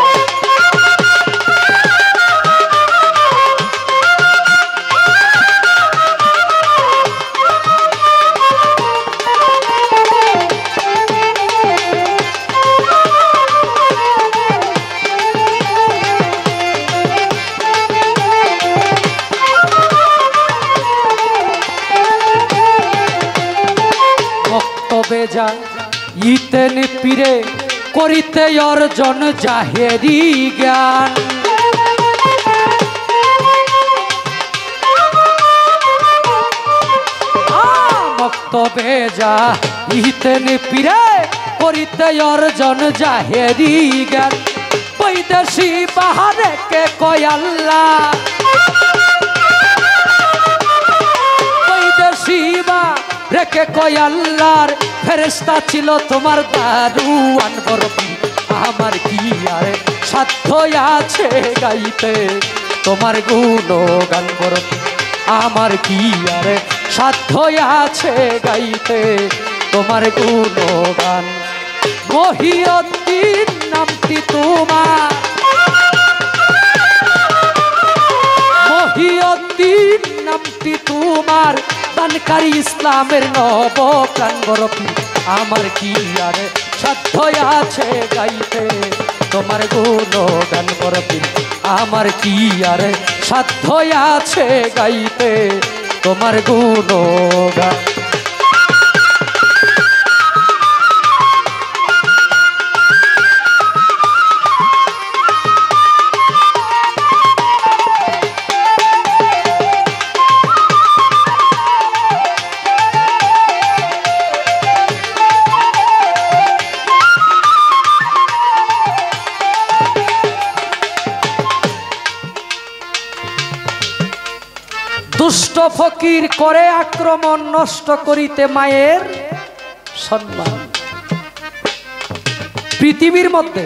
বেজা ইতেন পীরে করিতে অর্জন জাহেরি জ্ঞান। ভক্ত বেজা ইতেন পীরে করিতে অর্জন জাহেরি জ্ঞান। বৈদেশি বাহারে কে কয় আল্লাহ, বৈদেশি নসিবা রেখে কয় আল্লাহর ফেরেশতা ছিল তোমার দারুয়ান বড় পীর আমার কি আর সাধ্য আছে গাইতে তোমার গুণগান বড় পীর আমার কি আর সাধ্য আছে গাইতে তোমার গুণগান মহিউদ্দিন নামটি তোমার মহিউদ্দিন নামটি তোমার দানকারী ইসলামের নব প্রাণ বড় পীর আমার কি আর সাধ্য আছে গাইতে তোমার গুণগান বড় পীর আমার কি আর সাধ্য আছে গাইতে তোমার গুণগান দুষ্ট ফকির করে আক্রমণ নষ্ট করিতে মায়ের সম্মান পৃথিবীর মধ্যে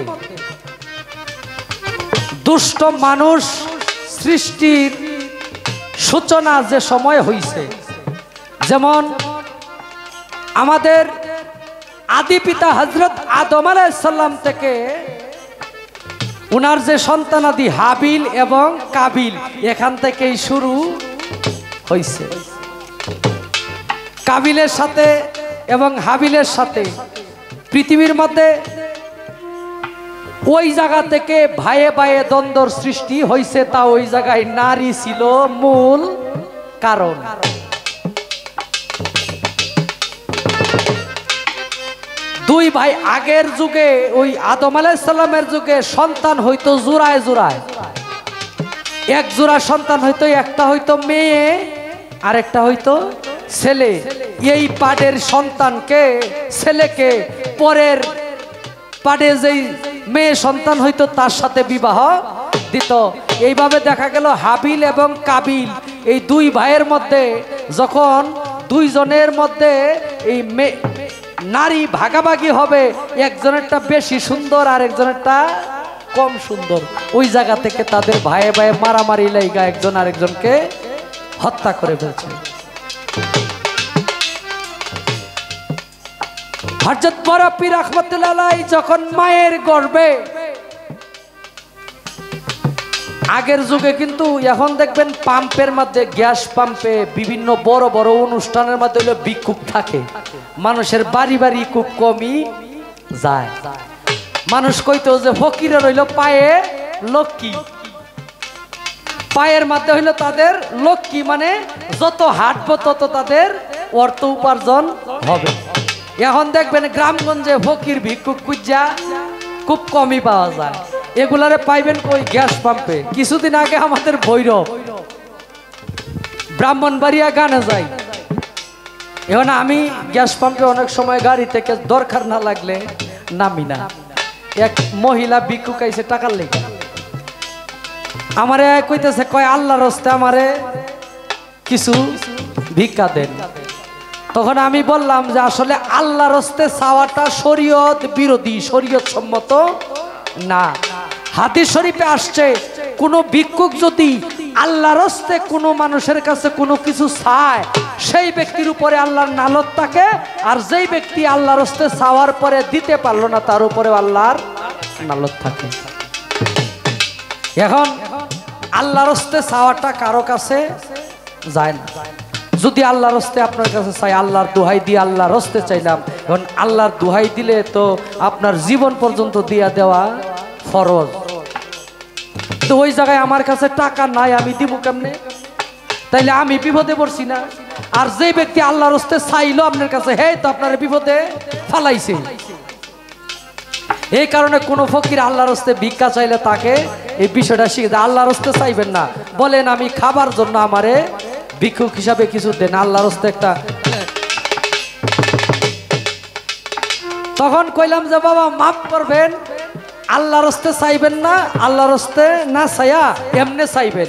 দুষ্ট মানুষ সৃষ্টির সূচনা যে সময় হইছে যেমন আমাদের আদি পিতা হযরত আদম আলাইহিস সালাম থেকে উনার যে সন্তানাদি হাবিল এবং কাবিল এখান থেকেই শুরু হইছে কাবিলের সাথে এবং হাবিলের সাথে পৃথিবীর মধ্যে ওই জায়গা থেকে ভাইয়ে ভাইয়ে দ্বন্দ্বর সৃষ্টি হইছে তা ওই জায়গায় নারী ছিল মূল কারণ দুই ভাই আগের যুগে ওই আদম আলাইহিস সালামের যুগে সন্তান হইতো জোড়ায় জোড়ায় এক জোড়া সন্তান হইতো একটা হইতো মেয়ে আরেকটা হইতো ছেলে এই পাডের সন্তানকে ছেলেকে পরের পাডে যেই মেয়ে সন্তান হইতো তার সাথে বিবাহ দিত এইভাবে দেখা গেল হাবিল এবং কাবিল এই দুই ভাইয়ের মধ্যে যখন দুইজনের মধ্যে এই নারী ভাগাভাগি হবে একজনেরটা বেশি সুন্দর আর একজনেরটা কম সুন্দর ওই জায়গা থেকে তাদের ভাইয়ে ভাইয়ে মারামারি লাইগা একজন আরেকজনকে হত্যা করে ফেলছে হযরত বড় পীর রাহমাতুল্লাহ আলাইহি যখন মায়ের গর্ভে আগের যুগে কিন্তু এখন দেখবেন পাম্পের মধ্যে গ্যাস পাম্পে বিভিন্ন বড় বড় অনুষ্ঠানের মধ্যে হলো ভিক্ষুক থাকে মানুষের বাড়ি বাড়ি খুব কমই যায় মানুষ কইতো যে ফকিরের হইল পায়ে লক্ষ্মী পায়ের মধ্যে হইল তাদের লক্ষ্মী মানে যত হাঁটবো তত তাদের অর্থ উপার্জন হবে এখন দেখবেন গ্রামগঞ্জে ফকির ভিক্ষুক কুজ্জা খুব কমই পাওয়া যায় এগুলারে পাইবেন কই গ্যাস পাম্পে কিছুদিন আগে আমাদের ভৈরব ব্রাহ্মণবাড়িয়া গানে যাই এখন আমি গ্যাস পাম্পে অনেক সময় গাড়ি থেকে দরকার না লাগলে নামি না এক মহিলা ভিক্ষুক আইছে টাকার লেগে আমারে কইতেছে কয় আল্লাহর রাস্তে আমারে কিছু ভিক্ষা দেন তখন আমি বললাম যে আসলে আল্লাহর রাস্তে চাওয়াটা শরীয়ত বিরোধী শরীয়ত সম্মত না হাদিস শরীফে আসছে কোন ভিক্ষুক যদি আল্লাহর রাস্তে কোনো মানুষের কাছে কোনো কিছু চায় সেই ব্যক্তির উপরে আল্লাহর নালত থাকে আর যেই ব্যক্তি আল্লাহর রাস্তে চাওয়ার পরে দিতে পারলো না তার উপরে আল্লাহর নালত থাকে এখন আল্লাহর রাস্তে চাওয়াটা কারো কাছে যায় না যদি আল্লাহর রাস্তে আপনার কাছে চাই আল্লাহর দোহাই দিয়ে আল্লাহর রাস্তে চাইলাম এখন আল্লাহর দোহাই দিলে তো আপনার জীবন পর্যন্ত দিয়া দেওয়া ফরজ তো ওই জায়গায় আমার কাছে টাকা নাই আমি দিব কেমনে তাইলে আমি বিপদে পড়ছি না আর যে ব্যক্তি আল্লাহর রাস্তে চাইলো আপনার কাছে হে তো আপনার বিপদে ফালাইছে এই কারণে কোন ফকির আল্লাহর রাস্তে ভিক্ষা চাইলে তাকে এই বিষয়টা শিখে দেয় আল্লাহর রাস্তে চাইবেন না বলেন আমি খাবার জন্য আমারে ভিক্ষুক হিসাবে কিছু দেন আল্লাহর রাস্তে একটা তখন কইলাম যে বাবা মাফ করবেন আল্লাহর রাস্তে চাইবেন না আল্লাহর রাস্তে না চাইয়া এমনে চাইবেন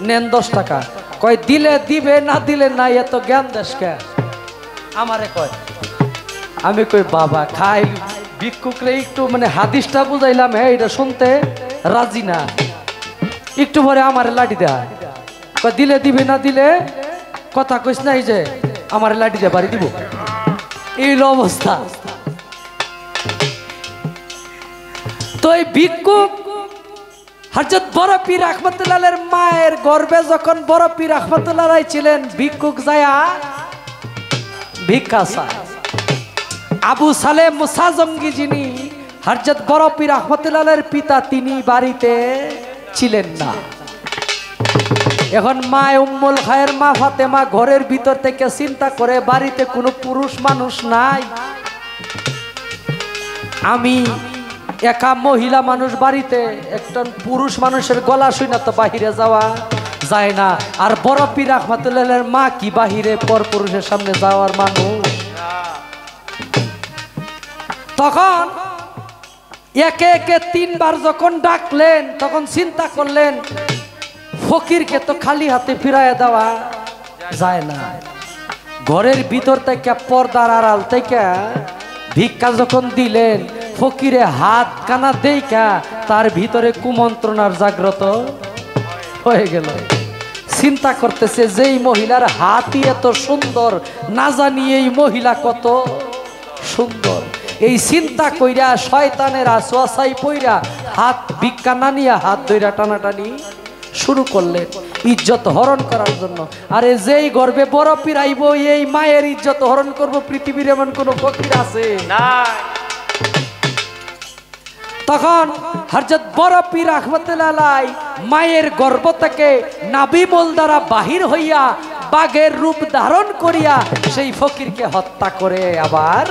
নেন 10 টাকা কয় দিলে দিবে, না দিলে নাই, এত জ্ঞান দেশ কে আমারে কয়। আমি কই বাবা খাই ভিক্ষুকরে একটু মানে হাদিসটা বুঝাইলাম, হ্যাঁ এটা শুনতে রাজি না। একটু পরে আমারে লাঠি দেয়, কয় দিলে দিবে, না দিলে কথা কইস নাই যে আমারে লাঠি দিয়ে বাড়ি দিব। এই অবস্থা। তো এই ভিক্ষুক হযরত বড় পীর রহমাতুল্লাহের মায়ের গর্ভে যখন বড় পীর রহমাতুল্লাহ ছিলেন, ভিক্ষুক যায়া ভিক্ষা চায়। আবু সালেহ মুসা জঙ্গি যিনি হযরত বড় পীর রহমাতুল্লাহের পিতা, তিনি বাড়িতে ছিলেন না। এখন মা উম্মুল খায়ের মা ফাতেমা ঘরের ভিতর থেকে চিন্তা করে বাড়িতে কোনো পুরুষ মানুষ নাই, আমি একা মহিলা মানুষ বাড়িতে, একটা পুরুষ মানুষের গলা শুনে তো বাহিরে যাওয়া যায় না। আর বড় পীর রহমাতুল্লাহের মা কি বাহিরে পর পুরুষের সামনে যাওয়ার মানুষ? তখন একে একে 3 বার যখন ডাকলেন, তখন চিন্তা করলেন ফকিরকে তো খালি হাতে ফিরাইয়া দেওয়া যায় না। ঘরের ভিতর থেকে পর্দার আড়াল থেকে ভিক্ষা যখন দিলেন, ফকিরে হাত কানা দেইকা তার ভিতরে কুমন্ত্রণার জাগ্রত হয়ে গেল। চিন্তা করতেছে যেই মহিলার হাতই এত সুন্দর, না জানি এই মহিলা কত সুন্দর। এই চিন্তা কইরা শয়তানের আসওয়াসাই পইরা হাত ভিক্ষা না নিয়া হাত ধইরা টানাটানি শুরু করলেন ইজ্জত হরণ করার জন্য। আরে যেই গর্বে বড় পীর আইব, এই মায়ের ইজ্জত হরণ করব, পৃথিবীর এমন কোন ফকির আছে না। তখন হযরত বড় পীর রহমাতুল্লাহ মায়ের গর্ভ থেকে নাবিমূল দ্বারা বাহির হইয়া বাঘের রূপ ধারণ করিয়া সেই ফকিরকে হত্যা করে আবার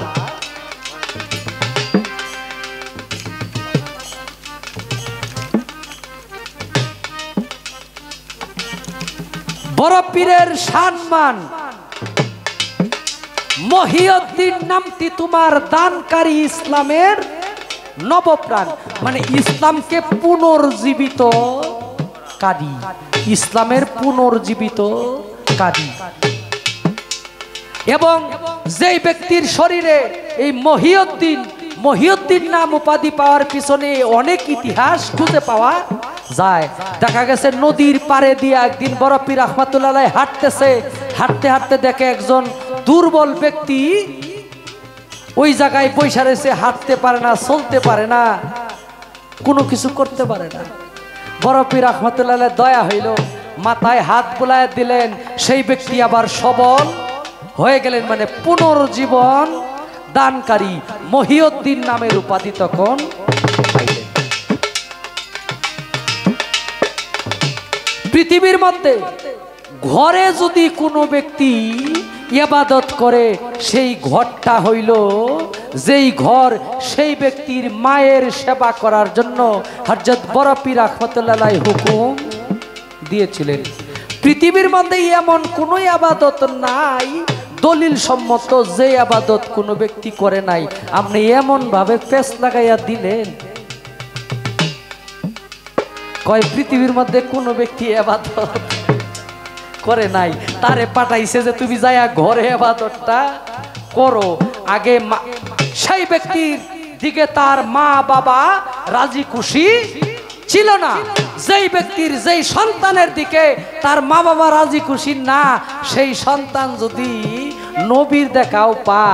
বড় পীরের সম্মান, মহিউদ্দিন নামটি তোমার দানকারী, ইসলামের নবপ্রাণ, মানে ইসলামকে পুনর্জীবিত কারী, ইসলামের পুনর্জীবিত কারী। এবং যেই ব্যক্তির শরীরে এই মহিউদ্দিন নাম উপাধি পাওয়ার পিছনে অনেক ইতিহাস খুঁজে পাওয়া যায়। দেখা গেছে নদীর পাড়ে দিয়ে একদিন বড় পীর রহমাতুল্লাহ হাঁটতেছে, হাঁটতে হাঁটতে দেখে একজন দুর্বল ব্যক্তি ওই জায়গায় বসে রয়েছে, হাঁটতে পারে না, চলতে পারে না, কোনো কিছু করতে পারে না। বড় পীর রহমাতুল্লাহ দয়া হইল, মাথায় হাত বুলায় দিলেন, সেই ব্যক্তি আবার সবল হয়ে গেলেন, মানে পুনর্জীবন দানকারী মহিউদ্দিন নামের উপাধি তখন পাইলেন। পৃথিবীর মধ্যে ঘরে যদি কোনো ব্যক্তি ইবাদত করে, সেই ঘরটা হইল যেই ঘর সেই ব্যক্তির মায়ের সেবা করার জন্য হযরত বড় পীর রহমাতুল্লাহ হুকুম দিয়েছিলেন। পৃথিবীর মধ্যে এমন কোনো ইবাদত নাই দলিল সম্মত যে ইবাদত কোনো ব্যক্তি করে নাই, আপনি এমন ভাবে পেছ লাগাইয়া দিলেন। কয় পৃথিবীর মধ্যে কোনো ব্যক্তি ইবাদত করে নাই, তারে পাঠাইছে যে তুমি যাইয়া ঘরে ইবাদতটা করো। আগে সেই ব্যক্তির দিকে তার মা বাবা রাজি খুশি ছিল না, যেই ব্যক্তির যেই সন্তানের দিকে তার মা বাবা রাজি খুশি না, সেই সন্তান যদি নবীর দেখাও পা,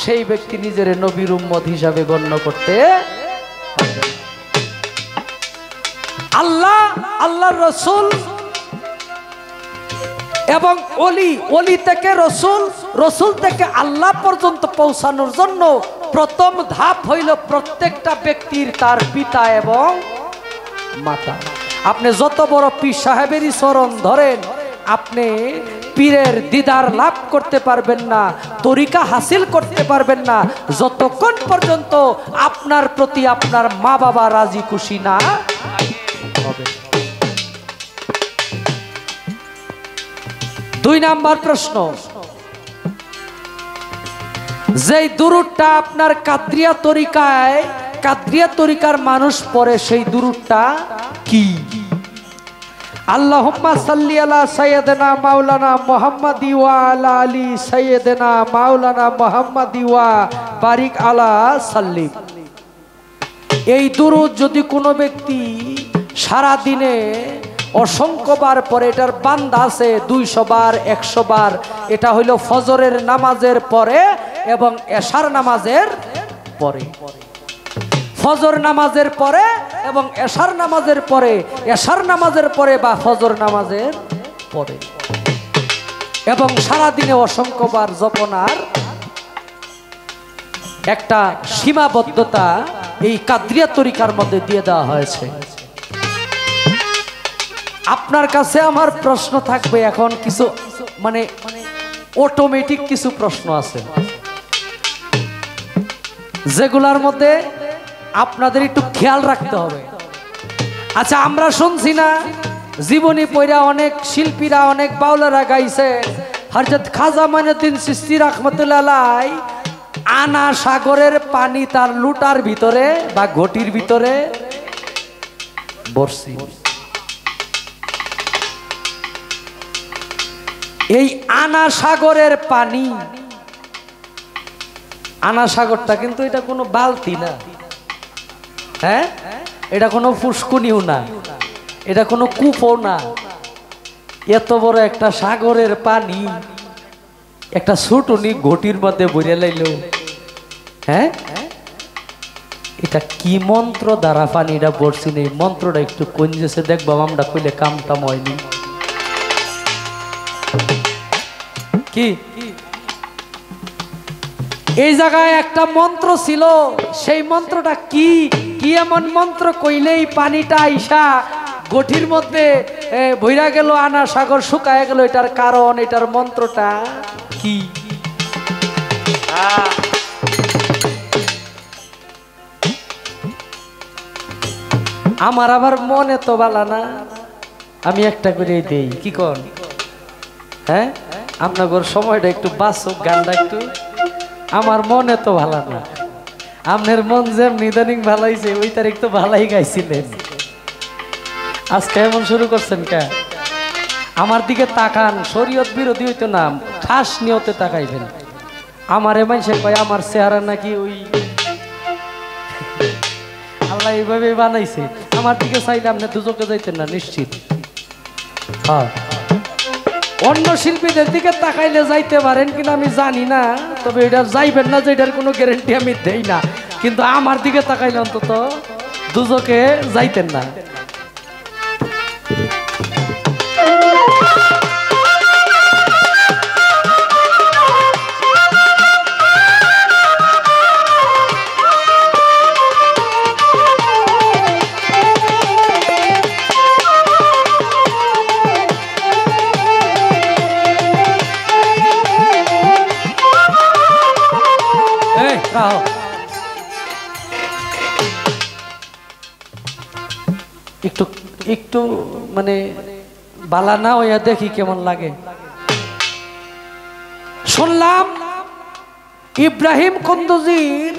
সেই ব্যক্তি নিজের নবীর উম্মত হিসাবে গণ্য করতে। আল্লাহর রসুল এবং ওলি থেকে রসুল থেকে আল্লাহ পর্যন্ত পৌঁছানোর জন্য প্রথম ধাপ হইল প্রত্যেকটা ব্যক্তির তার পিতা এবং মাতা। আপনি যত বড় পীর সাহেবেরই চরণ ধরেন, আপনি পীরের দিদার লাভ করতে পারবেন না, তরিকা হাসিল করতে পারবেন না, যতক্ষণ পর্যন্ত আপনার প্রতি আপনার মা বাবা রাজি খুশি না হবে। 2 নাম্বার প্রশ্ন, যেই দুরুদটা আপনার কাদরিয়া তরিকার মানুষ পড়ে, সেই দুরুদটা কি? আল্লাহুম্মা সাল্লি আলা সাইয়্যিদিনা মাওলানা মুহাম্মাদি ওয়া আলা আলি সাইয়্যিদিনা মাওলানা মুহাম্মাদি ওয়া বারিক আলা সাল্লিম। এই দুরূদ যদি কোনো ব্যক্তি সারা দিনে অসংখ্যবার পরে, এটার বান্দা আছে 200 বার 100 বার, এটা হইল ফজরের নামাজের পরে এবং এশার নামাজের পরে, ফজর নামাজের পরে এবং এশার নামাজের পরে, এশার নামাজের পরে বা ফজর নামাজের পরে, এবং সারা দিনে অসংখ্যবার জপনার একটা সীমাবদ্ধতা এই কাদরিয়া তরিকার মধ্যে দিয়ে দেওয়া হয়েছে। আপনার কাছে আমার প্রশ্ন থাকবে, এখন কিছু মানে অটোমেটিক কিছু প্রশ্ন আছে যেগুলার মধ্যে আপনাদের একটু খেয়াল রাখতে হবে। আচ্ছা, আমরা শুনছি না জীবনী পড়া অনেক শিল্পীরা, অনেক বাউলারা গাইছে হযরত খাজা মাইনুদ্দিন চিশতি রাহমাতুল্লাহ আলাইহি আনা সাগরের পানি তার লুটার ভিতরে বা ঘটির ভিতরে বর্ষি। এই আনা সাগরের পানি, আনা সাগরটা কিন্তু এটা কোনো বালতি না, হ্যাঁ, এটা কোনো ফুসকুনিও না, এটা কোনো কূপও না। এত বড় একটা সাগরের পানি একটা ছোটনি ঘটির মধ্যে বইরে লাইল, হ্যাঁ, এটা কি মন্ত্র দ্বারা পানিটা বর্ষি নেই? মন্ত্রটা একটু কঞ্জেছে দেখবো, আমরা কইলে কামটাম হয়নি কি? এই জায়গায় একটা মন্ত্র ছিল, সেই মন্ত্রটা কি? কি এমন মন্ত্র কইলেই পানিটা আইসা গঠির মধ্যে ভইরা গেল, আনা সাগর শুকায় গেল? এটার কারণ, এটার মন্ত্রটা কি? আমার আবার মনে তো বালা না, আমি একটা করে দেই, কি কর? হ্যাঁ, আপনার সময়টা একটু বাঁচুক, গানটা একটু। আমার মনে তো ভালো না, আপনার মন যেমনি ইদানিং ভালাইছে ওই তারিখ তো ভালাই গাইছিলেন, আজকে এমন শুরু করছেন কে? আমার দিকে তাকান, শরীয়ত বিরোধী হইতো না, ঠাস নিয়তে তাকাইবেন। আমারে মানুষে কয় আমার চেহারা নাকি ওই আল্লাহ এইভাবে বানাইছে, আমার দিকে চাইলে আপনি দুজকে যাইতেন না নিশ্চিত। হ্যাঁ, অন্য শিল্পীদের দিকে তাকাইলে যাইতে পারেন কিনা আমি জানি না, তবে এটা যাইবেন না যে এটার কোনো গ্যারান্টি আমি দেই না, কিন্তু আমার দিকে তাকাইলে অন্তত দুজকে যাইতেন না। একটু একটু মানে বালা না হইয়া দেখি কেমন লাগে। শুনলাম ইব্রাহিম কুন্দুজির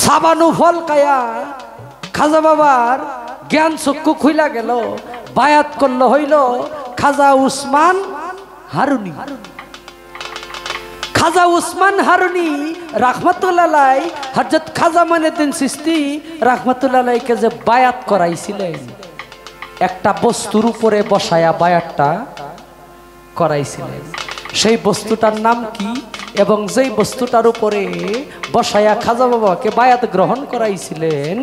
সাবানু ফল কায়া খাজা বাবার জ্ঞান চক্ষু খুইলা গেল, বায়াত করলো হইল খাজা উসমান হারুনি। খাজা উসমান হারুনি রাহমাতুল্লাহ আলাইহি হযরত খাজা মাইনুদ্দিন চিশতি রাহমাতুল্লাহ আলাইহিকে যে বায়াত করাইছিলেন, একটা বস্তুর উপরে বসায়া বায়াতটা করাইছিলেন, সেই বস্তুটার নাম কি এবং যেই বস্তুটার উপরে বসায়া খাজা বাবাকে বায়াত গ্রহণ করাইছিলেন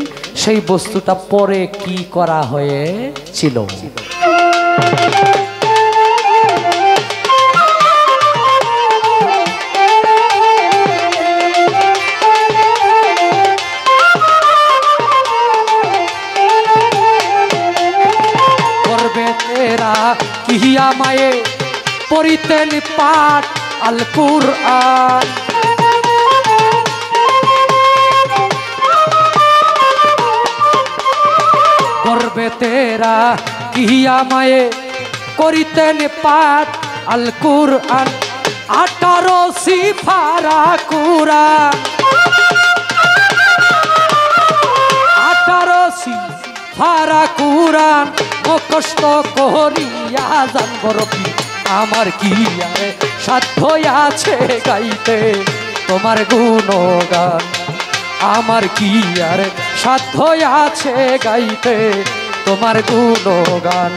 সেই বস্তুটা পরে কি করা হয়েছিল? কিয়া মায়ে পড়িতেন পাঠ আল কুরআন, করবে তেরা কিয়া মায়ে করিতেন পাঠ আল কুরআন, 18 সিফারা কুরআন, 18 ফারা কুরান মুখস্থ করিয়া জানব রবি আমার কি আরে সাধ্য আছে গাইতে তোমার গুণগান আমার কি আরে সাধ্য আছে গাইতে তোমার গুণগান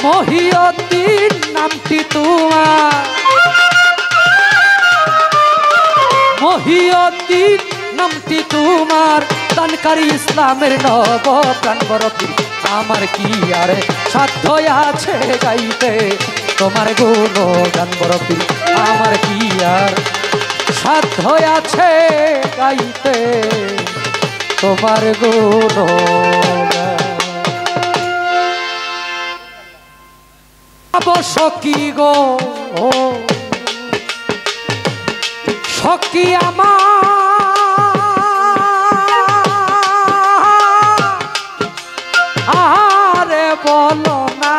মহিউদ্দিন নামটি তোমার মহিউদ্দিন নামটি তোমার দানকারী ইসলামের নব প্রাণ বরফি আমার কি আরে সাধ্য আছে গাইতে তোমার গুণগান বরফি আমার কি আর সাধ্য আছে গাইতে তোমার গুণগান সখী গো সখী আরে বলো না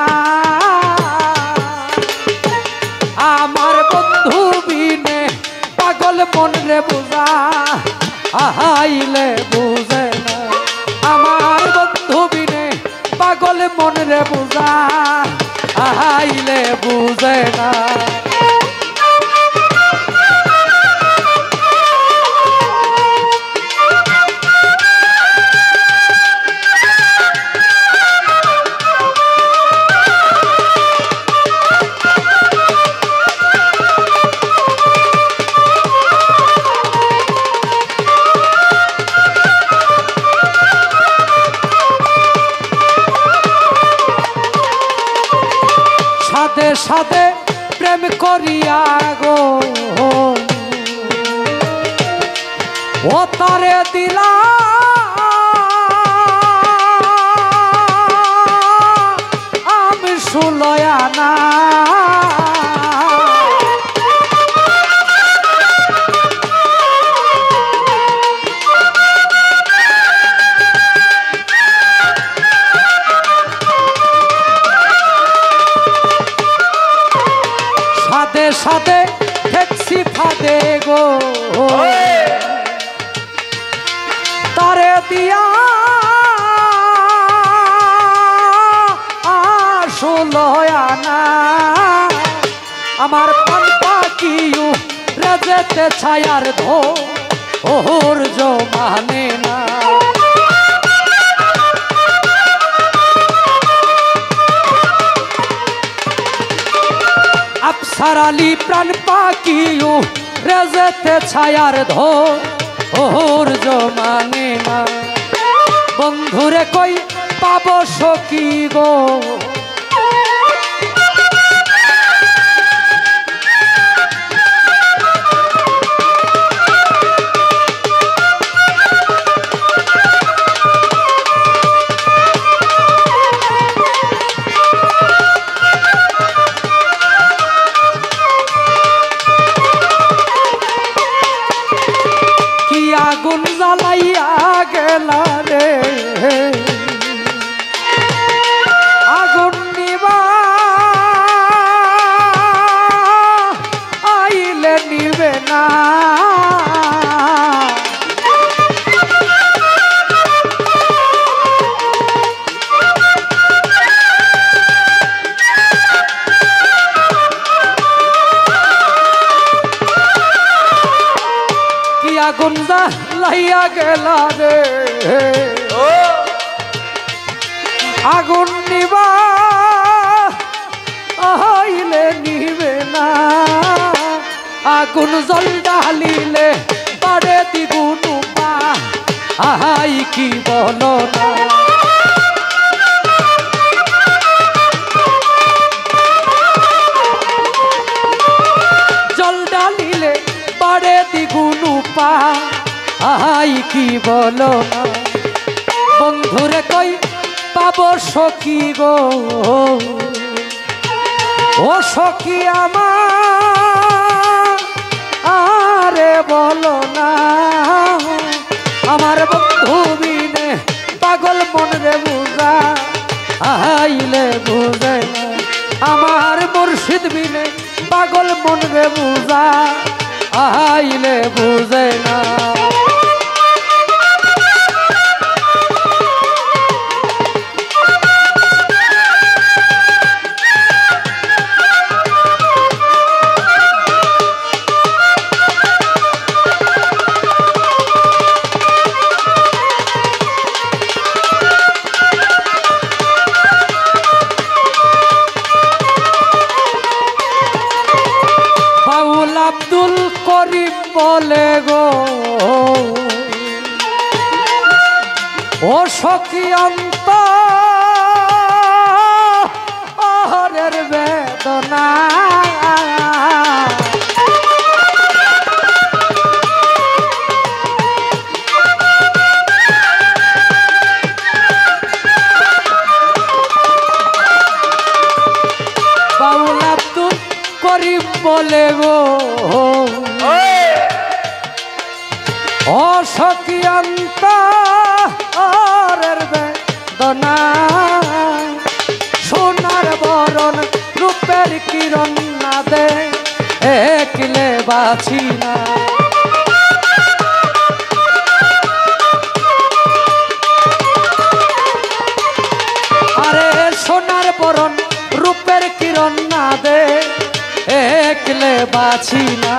আমার বন্ধু বিনে পাগল মন রে বুঝা আহাইলে বুঝে না আমার বন্ধু বিনে পাগল মন রে বুঝা আহাইলে বুঝে না সাথে সাথে প্রেম করিয়া গো ও তারে দিলা আমি সুলয়া না সাথে সাথে ঠেকছি ফাদে গো তারে দিয়া আসলয়ানা আমার পান পাকিও রাজেতে ছায়ার ধো ওর জমানে না আফসার আলী প্রাণ পাকিও রেজেতে ছায়ার ধো ওর জমানে না বন্ধুরে কই পাব সখী গো আগুন জ্বালাইয়া গেলা রে আগুন নিবা আইলে নিবে না কি আগুন জ্বালাইয়া গেলা রে আগুন নিবা আইলে নিবে না আগুন জল ডালিলে পারে দ্বিগুণ পা আহাই কি বলো না জল ডালিলে পারে দ্বিগুণ পা আহাই কি বলো না বন্ধুরে কই পাব সখী গো ও সখী আমার আরে বলো না আমার বন্ধু বিনে পাগল মন রে বুঝা আইলে বুঝে না আমার মুর্শিদ বিনে পাগল মন রে বুঝা আইলে বুঝে না বলে গো ও সখী অন্তরের বেদনা বাউল আব্দুল করিম বলে গো ও সখী অন্তরের বেদনা সোনার বরণ রূপের কিরণ না দে একলে বাছি না আরে সোনার বরণ রূপের কিরণ না দে একলে বাছি না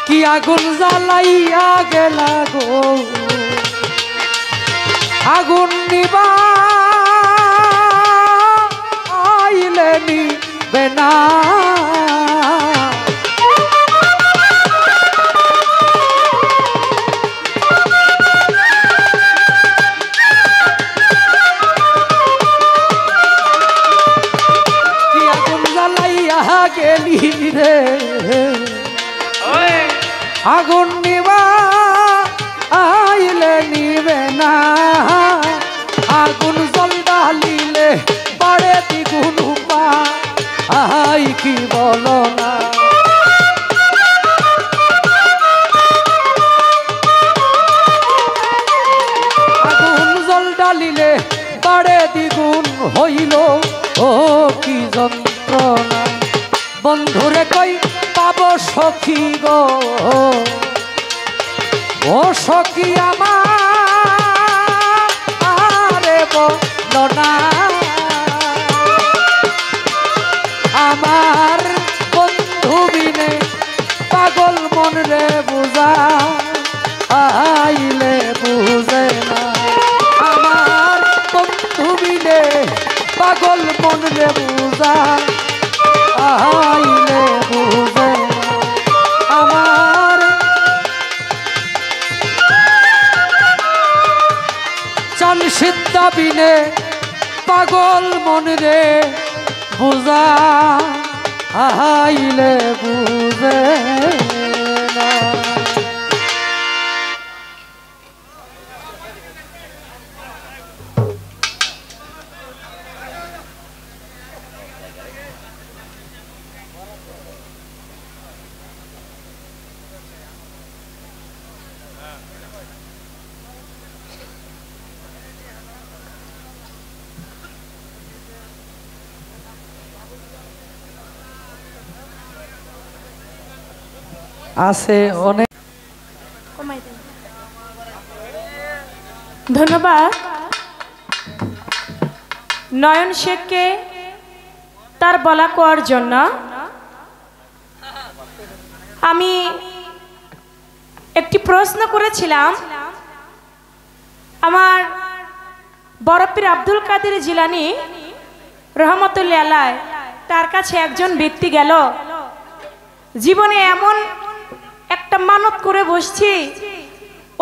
কি আগুন জ্বালাইয়া গেলা গো আগুন নিবা আইলে নিবে না কি আগুন জ্বালাইয়া গেলি রে আগুন নিবা আইলে নিবে না আগুন জল ডালিলে বাড়ে দ্বিগুণ পা আই কি বলো না আগুন জল ডালিলে বাড়ে দ্বিগুণ হইল ও কি যন্ত্রণা বন্ধুরে কই পাব সখী গো ও সখী আমারে বলো না আমার বন্ধু বিনে পাগল মন রে বুঝা আইলে বুঝে না আমার বন্ধু বিনে পাগল মন রে বুঝা আইলে বুঝে আমার চান সিদ্ধা বিনে পাগল মন রে বুঝা আইলে বুঝে না আছে অনেক ধন্যবাদ নয়ন শেখকে তার বলা কোয়ার জন্য। আমি একটি প্রশ্ন করেছিলাম, আমার বরপীর আব্দুল কাদের জিলানী রহমতুল্লাহ আলাইহি তার কাছে একজন ব্যক্তি গেল, জীবনে এমন একটা মানত করে বসছি,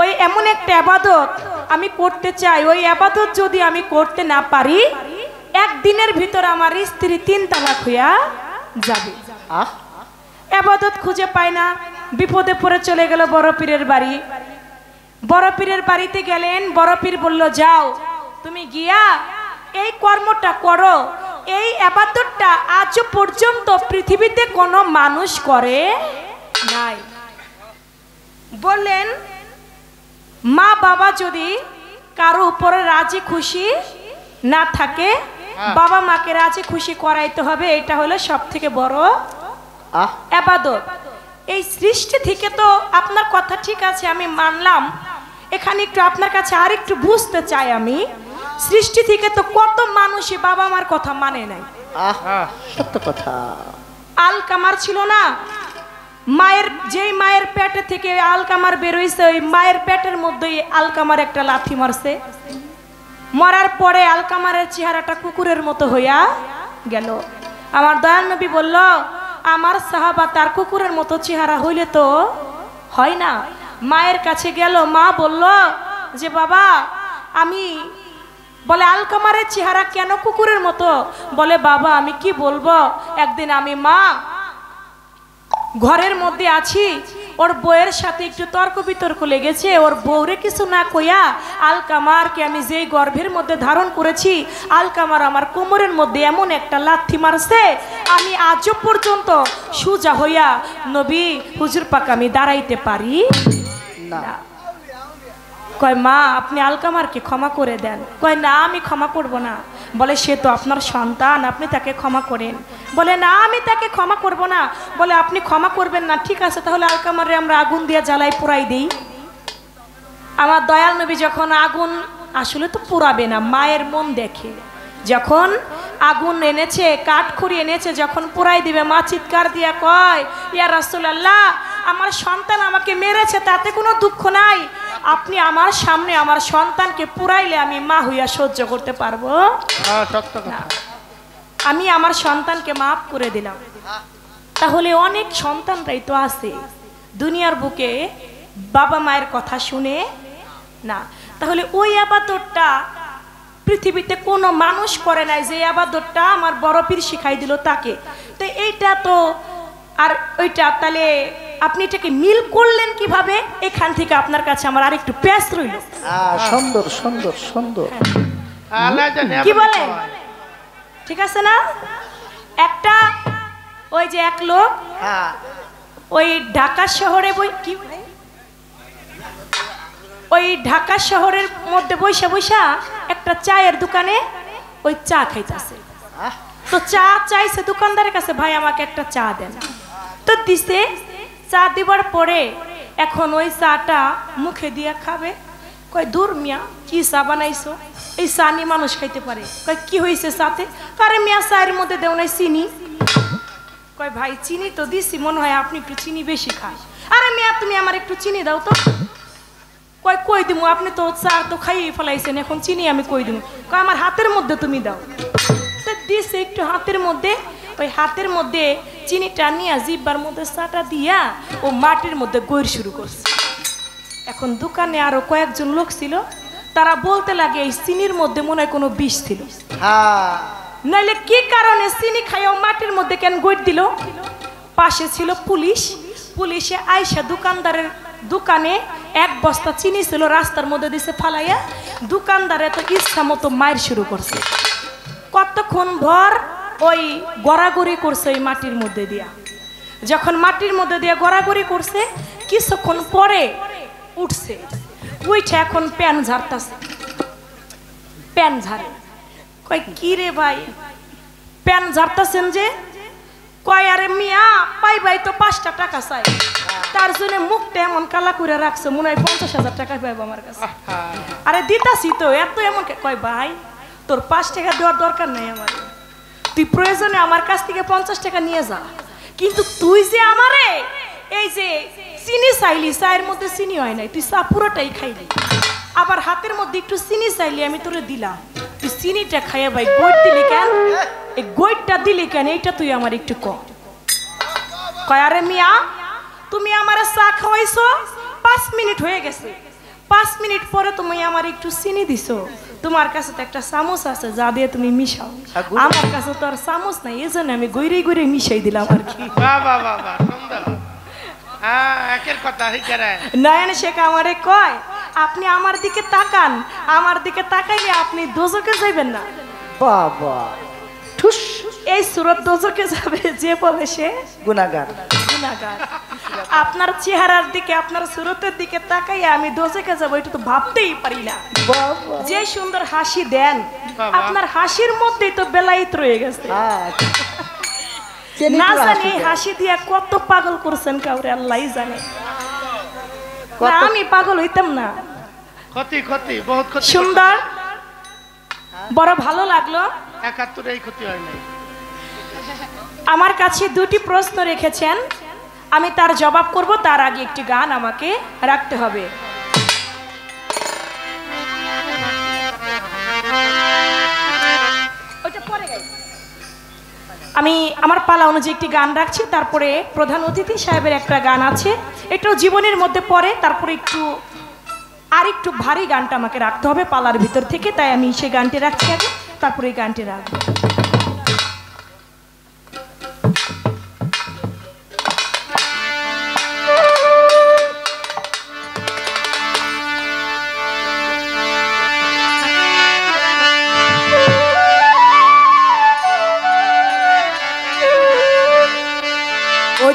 ওই এমন একটা আবাদত আমি করতে চাই, ওই আবাদত যদি আমি করতে না পারি একদিনের ভিতর আমার স্ত্রী 3 তালাক হইয়া যাবে। আবাদত খুঁজে পায় না, বিপদে পড়ে চলে গেল বড় পীরের বাড়ি। বড় পীরের বাড়িতে গেলেন, বড় পীর বলল যাও তুমি গিয়া এই কর্মটা করো, এই আবাদতটা আজ পর্যন্ত পৃথিবীতে কোনো মানুষ করে নাই। বললেন মা বাবা যদি কারো উপরে রাজি খুশি না থাকে, বাবা মাকে রাজি খুশি করাইতে হবে, এটা হলো সব থেকে বড় আবাদত। এই সৃষ্টি থেকে তো আপনার কথা ঠিক আছে, আমি মানলাম, এখানে একটু আপনার কাছে আর একটু বুঝতে চাই আমি, সৃষ্টি থেকে তো কত মানুষই বাবা মার কথা মানে নাই। সত্য কথা। আল কামার ছিল না, যেই মায়ের পেটে থেকে আলকামার বেরোইছে ওই মায়ের পেটের মধ্যেই আলকামার একটা লাথি মারছে। মরার পরে আলকামারের চেহারাটা কুকুরের মতো হইয়া গেল। আমার দয়াল নবী বলল, আমার সাহাবা তার কুকুরের মতো চেহারা হইলে তো হয় না। মায়ের কাছে গেল, মা বলল যে বাবা আমি, বলে আলকামারের চেহারা কেন কুকুরের মতো? বলে বাবা আমি কি বলবো, একদিন আমি মা ঘরের মধ্যে আছি, ওর বউয়ের সাথে একটু তর্ক বিতর্ক লেগেছে, ওর বউরে কিছু না কইয়া আলকামারকে আমি যেই গর্ভের মধ্যে ধারণ করেছি আলকামার আমার কোমরের মধ্যে এমন একটা লাথি মারছে, আমি আজও পর্যন্ত সুজা হইয়া নবী হুজুর পাক আমি দাঁড়াইতে পারি না। কয় মা আপনি আলকামারকে ক্ষমা করে দেন। কয় না আমি ক্ষমা করব না। বলে সে তো আপনার সন্তান, আপনি তাকে ক্ষমা করেন। বলে না আমি তাকে ক্ষমা করব না। বলে আপনি ক্ষমা করবেন না, ঠিক আছে তাহলে আলকামারে আমরা আগুন দিয়ে জ্বালাই পোড়াই দিই। আমার দয়াল নবী যখন আগুন, আসলে তো পোড়াবে না, মায়ের মন দেখে, যখন আগুন এনেছে কাঠখড়ি এনেছে যখন পোড়াই দিবে, মা চিৎকার দিয়া কয় ইয়া রাসূলুল্লাহ আমার সন্তান আমাকে মেরেছে তাতে কোনো দুঃখ নাই, আপনি আমার সামনে আমার সন্তানকে পুরাইলে আমি মা হইয়া সহ্য করতে পারবো না। আমি আমার সন্তানকে মাফ করে দিলাম। তাহলে অনেক সন্তানরাই তো আছে দুনিয়ার বুকে বাবা মায়ের কথা শুনে না। তাহলে ওই আবাদতটা পৃথিবীতে কোনো মানুষ করে নাই, যে আবাদতটা আমার বড় পীর শিখাই দিল তাকে। তো এইটা তো আর ওইটা, তাহলে আপনি এটাকে মিল করলেন কিভাবে? এখান থেকে আপনার কাছে আমার আরেকটু পেশ রইল। সুন্দর সুন্দর সুন্দর, কি বলেন? ঠিক আছে না? একটা ওই যে এক লোক ওই ঢাকা শহরে ওই ঢাকা শহরের মধ্যে বৈশা বৈশা একটা চায়ের দোকানে ওই চা খাইতেছে। তো চা চাইছে দোকানদারের কাছে, ভাই আমাকে একটা চা দেন। তো দিছে, চা দিবার পরে এখন ওই চাটা মুখে দিয়া খাবে। কয় দূর মিয়া কি চা বানাইছো, এই চা নিয়ে মানুষ খাইতে পারে? কয় কি হয়েছে চাতে? আরে মিয়া চায়ের মধ্যে দেও নাই চিনি। কয় ভাই চিনি তো দিছি, মনে হয় আপনি একটু চিনি বেশি খান। আরে মিয়া তুমি আমার একটু চিনি দাও তো। কয় কই দিমু, আপনি তো চা তো খাইয়ে ফেলাইছেন, এখন চিনি আমি কই দিমু? কয় আমার হাতের মধ্যে তুমি দাও। তো দিছে একটু হাতের মধ্যে, ওই হাতের মধ্যে চিনিটা নিয়ে জিব্বার মধ্যে চাটা দিয়া ও মাটির মধ্যে গৈর শুরু করছে। এখন দোকানে আরো কয়েকজন লোক ছিল, তারা বলতে লাগে এই চিনির মধ্যে মনে হয় কোনো বিষ ছিল, নাইলে কি কারণে চিনি খাইয়াও মাটির মধ্যে কেন গৈর দিল? পাশে ছিল পুলিশ। পুলিশে আইসা দোকানদারের দোকানে এক বস্তা চিনি ছিল রাস্তার মধ্যে দিছে ফালাইয়া, দোকানদারে তো ইচ্ছা মতো মায়ের শুরু করছে। কতক্ষণ ভর ওই গড়াগড়ি করছে ওই মাটির মধ্যে দিয়া। যখন মাটির মধ্যে দিয়ে গড়াগড়ি করছে, কিছুক্ষণ পরে উঠছে, উঠে এখন প্যান ঝাড়তাছে। প্যান ঝাড়ে। কয় কি রে ভাই প্যান ঝাড়তাছেন যে? কয় আরে মিয়া পাই ভাই তো 5টা টাকা চাই, তার জন্য মুখটা এমন কালা করে রাখছে, মনে হয় 50,000 টাকা পাইব আমার কাছে। আরে দিতাছি তো, এত এমন। কয় ভাই তোর 5 টাকা দেওয়ার দরকার নাই আমার, তুই প্রয়োজনে আমার কাছ থেকে 50 টাকা নিয়ে যা, কিন্তু তুই যে আমারে এই যে চিনি চাইলি, চায়ের মধ্যে চিনি হয় নাই, তুই চা পুরোটাই খাইলি, আবার হাতের মধ্যে একটু চিনি চাইলি আমি তোরে দিলাম, তুই চিনিটা খাইয়া ভাই গৈট দিলি কেন? এই গৈটটা দিলি কেন এইটা তুই আমার একটু কম। কয় আরে মিয়া তুমি আমারে চা খাওয়াইছো, 5 মিনিট হয়ে গেছে, 5 মিনিট পরে তুমি আমার একটু চিনি দিছো, তোমার কাছে তো একটা চামচ আছে যা দিয়ে তুমি মিশাও, আমার কাছে তো আর চামচ নাই, এই জন্য আমি গৈরে গৈরে মিশাই দিলাম আর কি। নয়ন শেখ আমারে কয় আপনি আমার দিকে তাকান, আমার দিকে তাকাইলে আপনি দোজকে যাইবেন না। বাবা ঠুস, এই সুরত দোজকে যাবে যে বলে সে গুনাহগার। গুনাহগার। আপনার চেহারার দিকে আপনার সুরতের দিকে তাকাইয়া আমি দোজকে যাবো এটা তো ভাবতেই পারি না। যে সুন্দর হাসি দেন, আপনার হাসির মধ্যেই তো বেলায়েত রয়ে গেছে। না জানি হাসি দিয়া কত পাগল করছেন কাউরে আল্লাহই জানে। না আমি পাগল হইতাম না। ক্ষতি ক্ষতি বহুত ক্ষতি। সুন্দর, বড় ভালো লাগলো। 71 এই ক্ষতি হয় নাই। আমার কাছে 2টি প্রশ্ন রেখেছেন, আমি তার জবাব করব, তার আগে একটি গান আমাকে রাখতে হবে। আমি আমার পালা অনুযায়ী একটি গান রাখছি, তারপরে প্রধান অতিথি সাহেবের একটা গান আছে, এটাও জীবনের মধ্যে পড়ে, তারপরে একটু ভারী গানটা আমাকে রাখতে হবে পালার ভিতর থেকে, তাই আমি সেই গানটি রাখছি আগে, তারপরে এই গানটি রাখবো।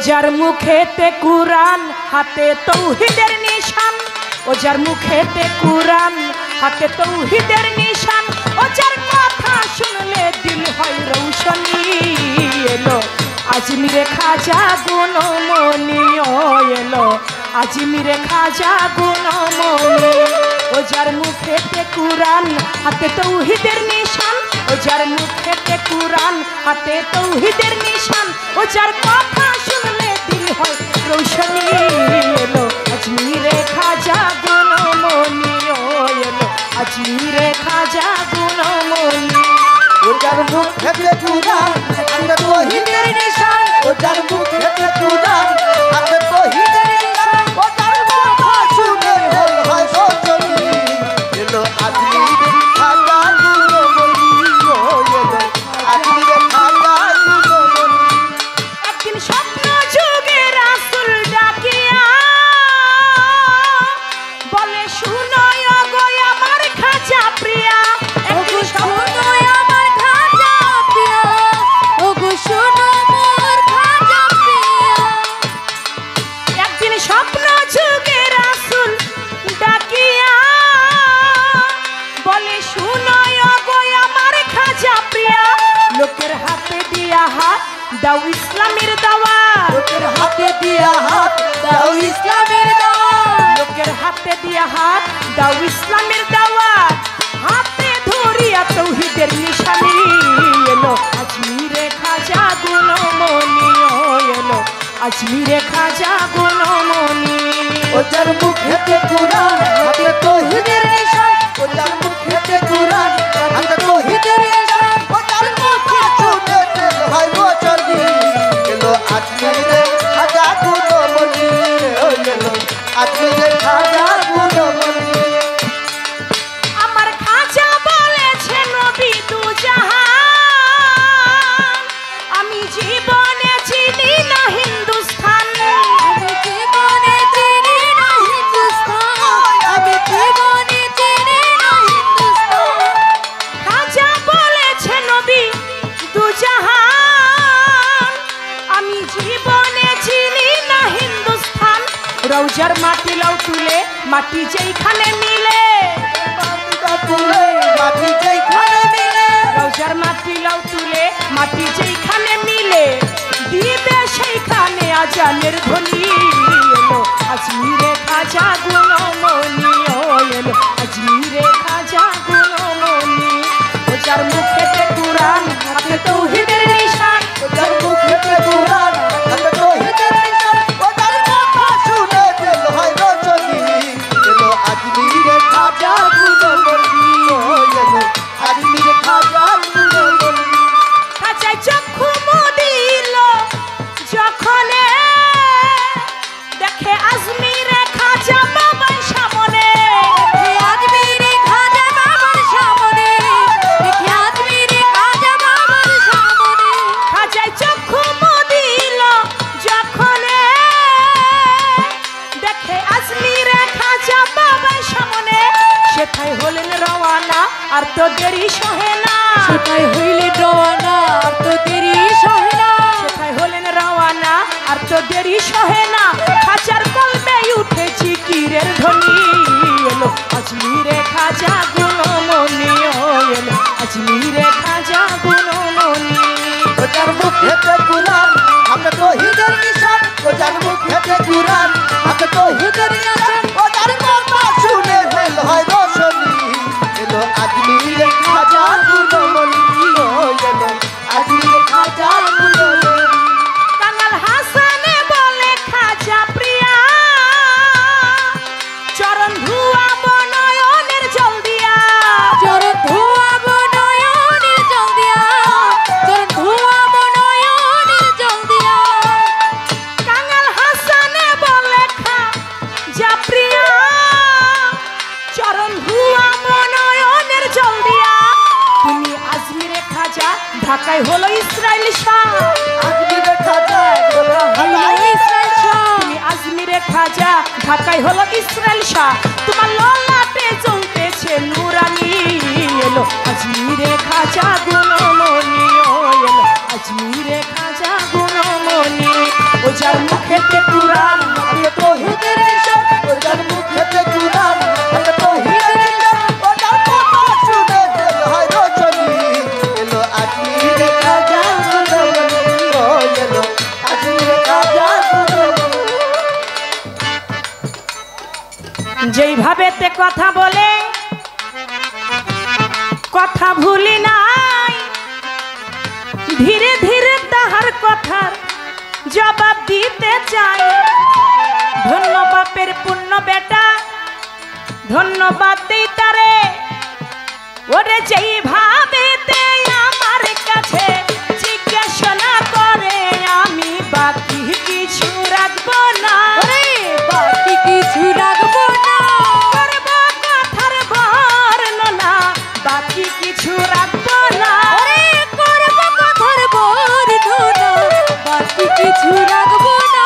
যার মুখেতে কুরআন হাতে তৌহিদের নিশান, ও যার মুখেতে কুরআন হাতে তৌহিদের নিশান, ও যার কথা শুনলে দিল হয় রৌশনী, এলো আজমিরে খাজা গুণমণি, ও এলো আজমিরে খাজা গুণমণি। ও যার মুখেতে কুরআন হাতে তৌহিদের নিশান, ও যার মুখেতে কুরআন হাতে তৌহিদের নিশান, ও যার কথা শুনলে দিল হয় রৌশনী, এলো আজমিরে খাজা গুণমণি, ও এলো আজমিরে খাজা গুণমণি। ও যার মুখেতে কুরআন হাতে তৌহিদের নিশান, ও যার মুখেতে কুরআন হাতে তৌহিদের নিশান, ও যার কথা শুনে হয় রৌশনী, এলো আজমিরে খাজা গুণমণি, ও এলো আজমিরে খাজা গুণমণি। একদিন স্বপ্ন যুগে রাসূল ডাকিয়া বলে, শুনো গো আমার খাজা প্রিয়া, একদিন স্বপ্ন আমার খাজা প্রিয়া, ওগো শোনো মোর খাজা প্রিয়া। একদিন স্বপ্ন যুগে রাসূল ডাকিয়া বলে, শুনো গো আমার খাজা প্রিয়া, লোকের হাতে দিয়া হাত দাও ইসলামের দাওয়াত, লোকের হাতে দিয়া হাত দাও ইসলামের দাওয়াত, লোকের হাতে দিয়া হাত দাও ইসলামের দাওয়াত, হাতে ধরিয়া তৌহিদের নিশানি, এলো আজমিরে খাজা গুণমণি, ও এলো আজমিরে খাজা গুণমণি। ও যার মুখেতে কুরআন হাতে তৌহিদের নিশান, ও যার মুখেতে কুরআন হাতে তৌহিদের নিশান, ও যার কথা শুনে দিল হয় রৌশনী, এলো আজমিরে খাজা গুণমণি, ও এলো আজমিরে খাজা গুণমণি। আমার খাজা বলেছে নবী দু জাহান, আমি জীবনে চিনি না হিন্দুস্তান, আমি জীবনে চিনি না হিন্দুস্তান, আমি জীবনে চিনি না হিন্দুস্তান। খাজা বলেছে নবী দু জাহান, আমি জীবনে চিনি না হিন্দুস্তান, রৌজার মাটি লাউ তুলে মাটি যেইখানে মিলে, মাটি যেইখানে মিলে, রৌজার মাটি লাউ তুলে মাটি যেইখানে মিলে, দিবে সেইখানে আজানের ধ্বনি, এলো আজমিরে খাজা গুণমণি, ও এলো আজমিরে খাজা গুণমণি। ও যার মুখেতে কুরআন হাতে তৌহিদের নিশান, ও যার মুখেতে কুরআন হাতে তৌহিদের নিশান, ও যার কথা শুনে দিল হয় রৌশনী, এলো আজমিরে খাজা গুণমণি, ও এলো আজমিরে খাজা গুণমণি। খাজায় চক্ষু মুদিল যখনে, দেখে আজমিরে খাজা বাবার সামনে, হে আজমিরে খাজা বাবার সামনে, দেখি আজমিরে খাজা বাবার সামনে। খাজায় চক্ষু মুদিল যখনে, দেখে আজমিরে খাজা বাবার সামনে, সেথায় হলেন রওয়ানা আর তো দেরি সহে না, সেটাই হইলে রওনা আর তো দেরি সহে না, সেথায় হলেন রওয়ানা আর তো দেরি সহে না, খাজার কলবে উঠেছি কিরের ধ্বনি, এলো আজমিরে খাজা গুণমণি, ও এলো আজমিরে খাজা গুণমণি। ও যার মুখেতে কুরআন হাতে তৌহিদের নিশান, ও যার মুখেতে কুরআন হাতে তৌহিদের নিশান, ও যার কথা শুনে দিল হয় রৌশনী, এলো আজমিরে খাজা গুণমণি, ও এলো আজমিরে খাজা গুণমণি। কাঙাল হাসানে বলে ঢাকায় হলো ইসরায়েল শাহ আজমিরে খাজা গোলা হালাই ইসরায়েল শাহ তুমি আজমিরে খাজা ঢাকায় হলো ইসরায়েল শাহ তোমার ললাটে জ্বলতেছে নুরানি এলো আজমিরে খাজা গুণমণি ও এলো আজমিরে খাজা গুণমণি ও যার মুখেতে কুরআন আগে তৌহিদের নিশান ও যার মুখেতে কুরআন আগে তৌহিদের নিশান ও যার কথা শুনে হয় রজনী এলো আজমিরে খাজা গুণমণি ও এলো আজমিরে খাজা গুণমণি যেইভাবে তে কথা বলে কথা ভুলি নাই ধীরে ধীরে তাহার কথার জবাব দিতে চাই ধন্যবাদের পূর্ণ বেটা ধন্যবাদ দেই তারে ওরে যেইভাবে তে আমার কাছে জিজ্ঞাসা করে আমি বাকি কিছু রাখবো না বাকি কিছু রাখবো না করব কথার বর্ণনা বাকি কিছু রাখবো না করব কথার বর্ণনা বাকি কিছু রাখবো না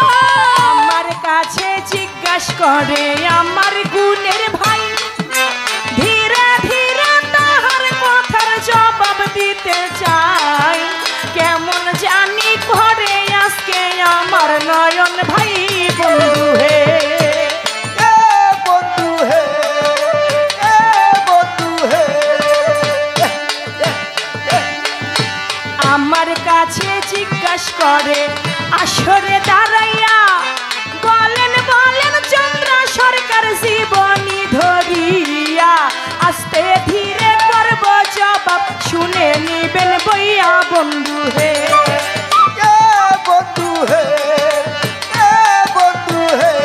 আমার কাছে জিজ্ঞাসা করে আমার গুণের ভাই ধীরে ধীরে তাহার কথার জবাব দিতে চাই কেমন জানি করে আজকে আমার নয়ন ভাই বন্ধু হে এ বন্ধু হে এ বন্ধু হে আমার কাছে জিজ্ঞাসা করে আসরে দাঁড়াইয়া বলেন বলেন চন্দ্র সরকার জীবনী ধরিয়া আস্তে ধীরে করব জবাব শুনে নিবেন বইয়া বন্ধু হে এ বন্ধু হে এ বন্ধু হে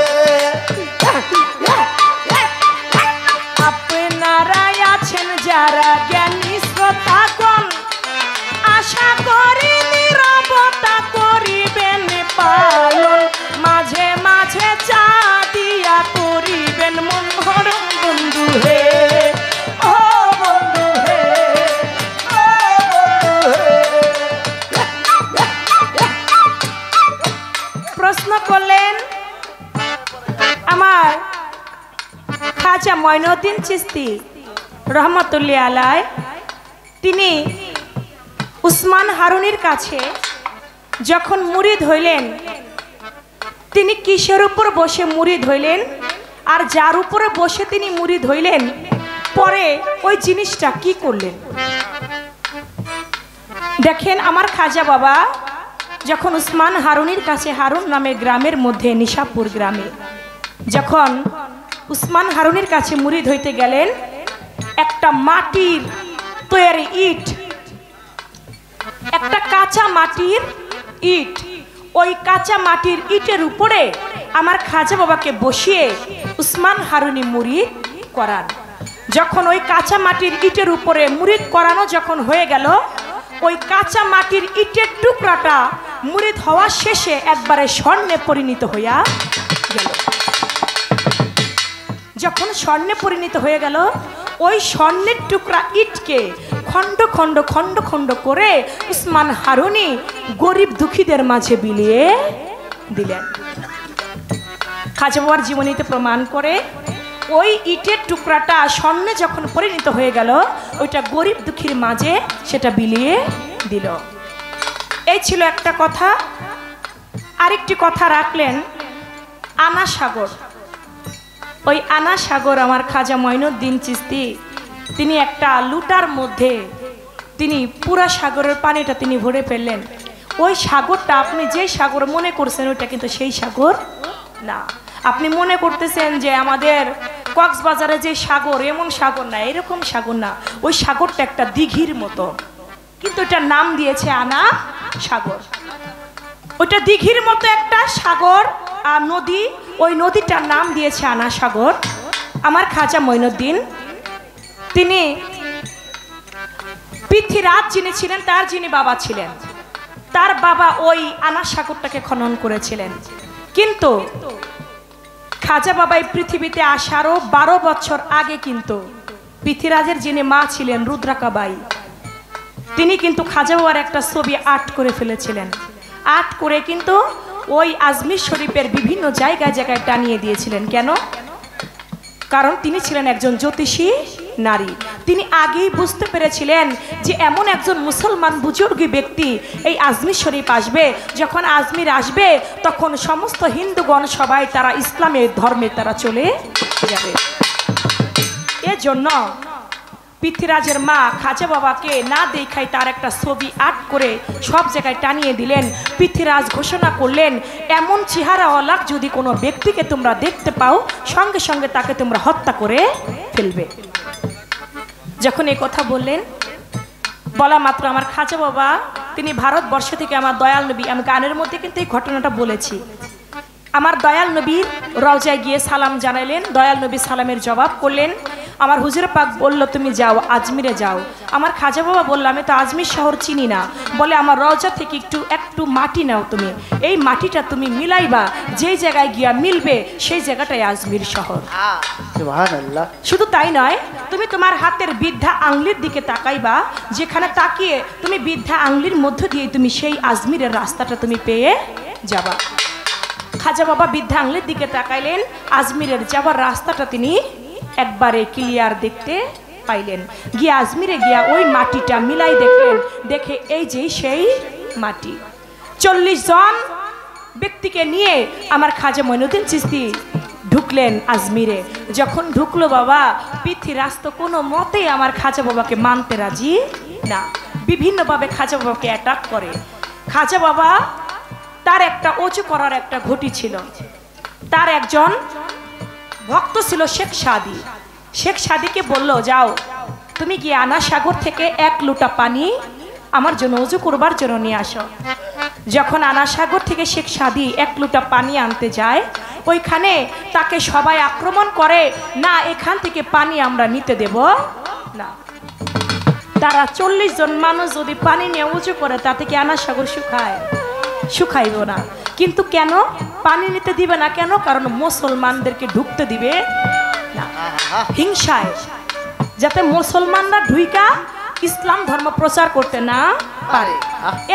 আপনারাই আছেন যারা জ্ঞানী শ্রোতাগণ আশা করি নীরবতা করিবেন পালন মাঝে মাঝে চা দিয়া করিবেন মন ভরণ বন্ধু হে ও বন্ধু হে ও বন্ধু হে প্রশ্ন করলেন আমার খাজা মঈনুদ্দিন চিশতি রহমতুল্লাহ আলাই তিনি উসমান হারুনির কাছে যখন মুরিদ হইলেন তিনি কিসের উপর বসে মুরিদ হইলেন আর যার উপরে বসে তিনি মুরিদ হইলেন পরে ওই জিনিসটা কি করলেন দেখেন আমার খাজা বাবা যখন উসমান হারুনির কাছে হারুন নামের গ্রামের মধ্যে নিশাপুর গ্রামে যখন উসমান হারুনির কাছে মুরিদ হইতে গেলেন একটা মাটির তৈরি ইট একটা কাঁচা মাটির ইট ওই কাঁচা মাটির ইটের উপরে আমার খাজা বাবাকে বসিয়ে উসমান হারুনি মুরিদ করান যখন ওই কাঁচা মাটির ইটের উপরে মুরিদ করানো যখন হয়ে গেল ওই কাঁচা মাটির ইটের টুকরাটা মুরিদ হওয়া শেষে একবারে স্বর্ণে পরিণত হইয়া গেল যখন স্বর্ণে পরিণত হয়ে গেল ওই স্বর্ণের টুকরা ইটকে খণ্ড খণ্ড খণ্ড খণ্ড করে উসমান হারুনি গরিব দুঃখীদের মাঝে বিলিয়ে দিলেন খাজা বাবার জীবনীতে প্রমাণ করে ওই ইটের টুকরাটা স্বর্ণে যখন পরিণত হয়ে গেল ওইটা গরিব দুঃখীর মাঝে সেটা বিলিয়ে দিল এই ছিল একটা কথা আরেকটি কথা রাখলেন আনা সাগর ওই আনা সাগর আমার খাজা মঈনুদ্দিন চিশতি তিনি একটা লুটার মধ্যে তিনি পুরা সাগরের পানিটা তিনি ভরে ফেললেন ওই সাগরটা আপনি যে সাগর মনে করছেন ওইটা কিন্তু সেই সাগর না আপনি মনে করতেছেন যে আমাদের কক্সবাজারে যে সাগর এমন সাগর না এরকম সাগর না ওই সাগরটা একটা দিঘির মতো কিন্তু এটার নাম দিয়েছে আনা সাগর ওইটা দিঘির মতো একটা সাগর আর নদী ওই নদীটার নাম দিয়েছে আনা সাগর আমার খাজা মঈনুদ্দিন তিনি পৃথ্বীরাজ যিনি ছিলেন তার যিনি বাবা ছিলেন তার বাবা ওই আনা সাগরটাকে খনন করেছিলেন কিন্তু খাজা বাবা এই পৃথিবীতে আসারও 12 বছর আগে কিন্তু পৃথ্বীরাজের যিনি মা ছিলেন রুদ্রাকাবাই তিনি কিন্তু খাজা বাবার একটা ছবি আর্ট করে ফেলেছিলেন। আর্ট করে কিন্তু ওই আজমির শরীফের বিভিন্ন জায়গায় জায়গায় টানিয়ে দিয়েছিলেন। কেন? কারণ তিনি ছিলেন একজন জ্যোতিষী নারী। তিনি আগেই বুঝতে পেরেছিলেন যে এমন একজন মুসলমান বুজুর্গী ব্যক্তি এই আজমির শরীফ আসবে। যখন আজমির আসবে তখন সমস্ত হিন্দুগণ সবাই তারা ইসলামের ধর্মে তারা চলে যাবে। এজন্য পৃথ্বীরাজের মা খাজা বাবাকে না দেখাই তার একটা ছবি আর্ট করে সব জায়গায় টানিয়ে দিলেন। পৃথ্বীরাজ ঘোষণা করলেন, এমন চেহারাওয়ালা যদি কোনো ব্যক্তিকে তোমরা দেখতে পাও সঙ্গে সঙ্গে তাকে তোমরা হত্যা করে ফেলবে। যখন এই কথা বললেন, বলা মাত্র আমার খাজা বাবা তিনি ভারতবর্ষ থেকে আমার দয়াল নবী, আমি গানের মধ্যে কিন্তু এই ঘটনাটা বলেছি, আমার দয়াল নবীর রওজায় গিয়ে সালাম জানাইলেন। দয়াল নবী সালামের জবাব করলেন। আমার হুজুর পাক বলল তুমি যাও আজমিরে যাও। আমার খাজা বাবা বলল আমি তো আজমির শহর চিনি না। বলে আমার রওজা থেকে একটু মাটি নাও, তুমি এই মাটিটা তুমি মিলাইবা, যেই জায়গায় গিয়া মিলবে সেই জায়গাটাই আজমির শহর। সুবহানাল্লাহ। শুধু তাই নয়, তুমি তোমার হাতের বৃদ্ধা আঙ্গুলির দিকে তাকাইবা, যেখানে তাকিয়ে তুমি বৃদ্ধা আঙ্গুলির মধ্য দিয়ে তুমি সেই আজমিরের রাস্তাটা তুমি পেয়ে যাবা। খাজা বাবা বৃদ্ধা আঙ্গুলির দিকে তাকাইলেন, আজমিরের যাবার রাস্তাটা তিনি একবারে ক্লিয়ার দেখতে পাইলেন। গিয়া আজমিরে গিয়া ওই মাটিটা মিলাই দেখলেন, দেখে এই যে সেই মাটি। 40 জন ব্যক্তিকে নিয়ে আমার খাজা মঈনুদ্দিন চিশতি ঢুকলেন আজমিরে। যখন ঢুকলো বাবা, পৃথ্বীরাজ তো কোনো মতেই আমার খাজা বাবাকে মানতে রাজি না, বিভিন্নভাবে খাজা বাবাকে অ্যাটাক করে। খাজা বাবা তার একটা অজু করার একটা ঘটি ছিল, তার একজন ভক্ত ছিল শেখ সাদি। শেখ সাদিকে বলল যাও তুমি গিয়ে আনা সাগর থেকে 1 লোটা পানি আমার জন্য অজু করবার জন্য নিয়ে আসো। যখন আনা সাগর থেকে শেখ সাদি 1 লোটা পানি আনতে যায়, ওইখানে তাকে সবাই আক্রমণ করে, না এখান থেকে পানি আমরা নিতে দেব না। তারা 40 জন মানুষ যদি পানি নিয়ে উঁচু করে তাতে কি আনা সাগর শুকাইব না। কিন্তু কেন পানি নিতে দিবে না? কেন? কারণ মুসলমানদেরকে ঢুকতে দিবে না, হিংসায়, যাতে মুসলমানরা ঢুইকা ইসলাম ধর্ম প্রচার করতে না পারে,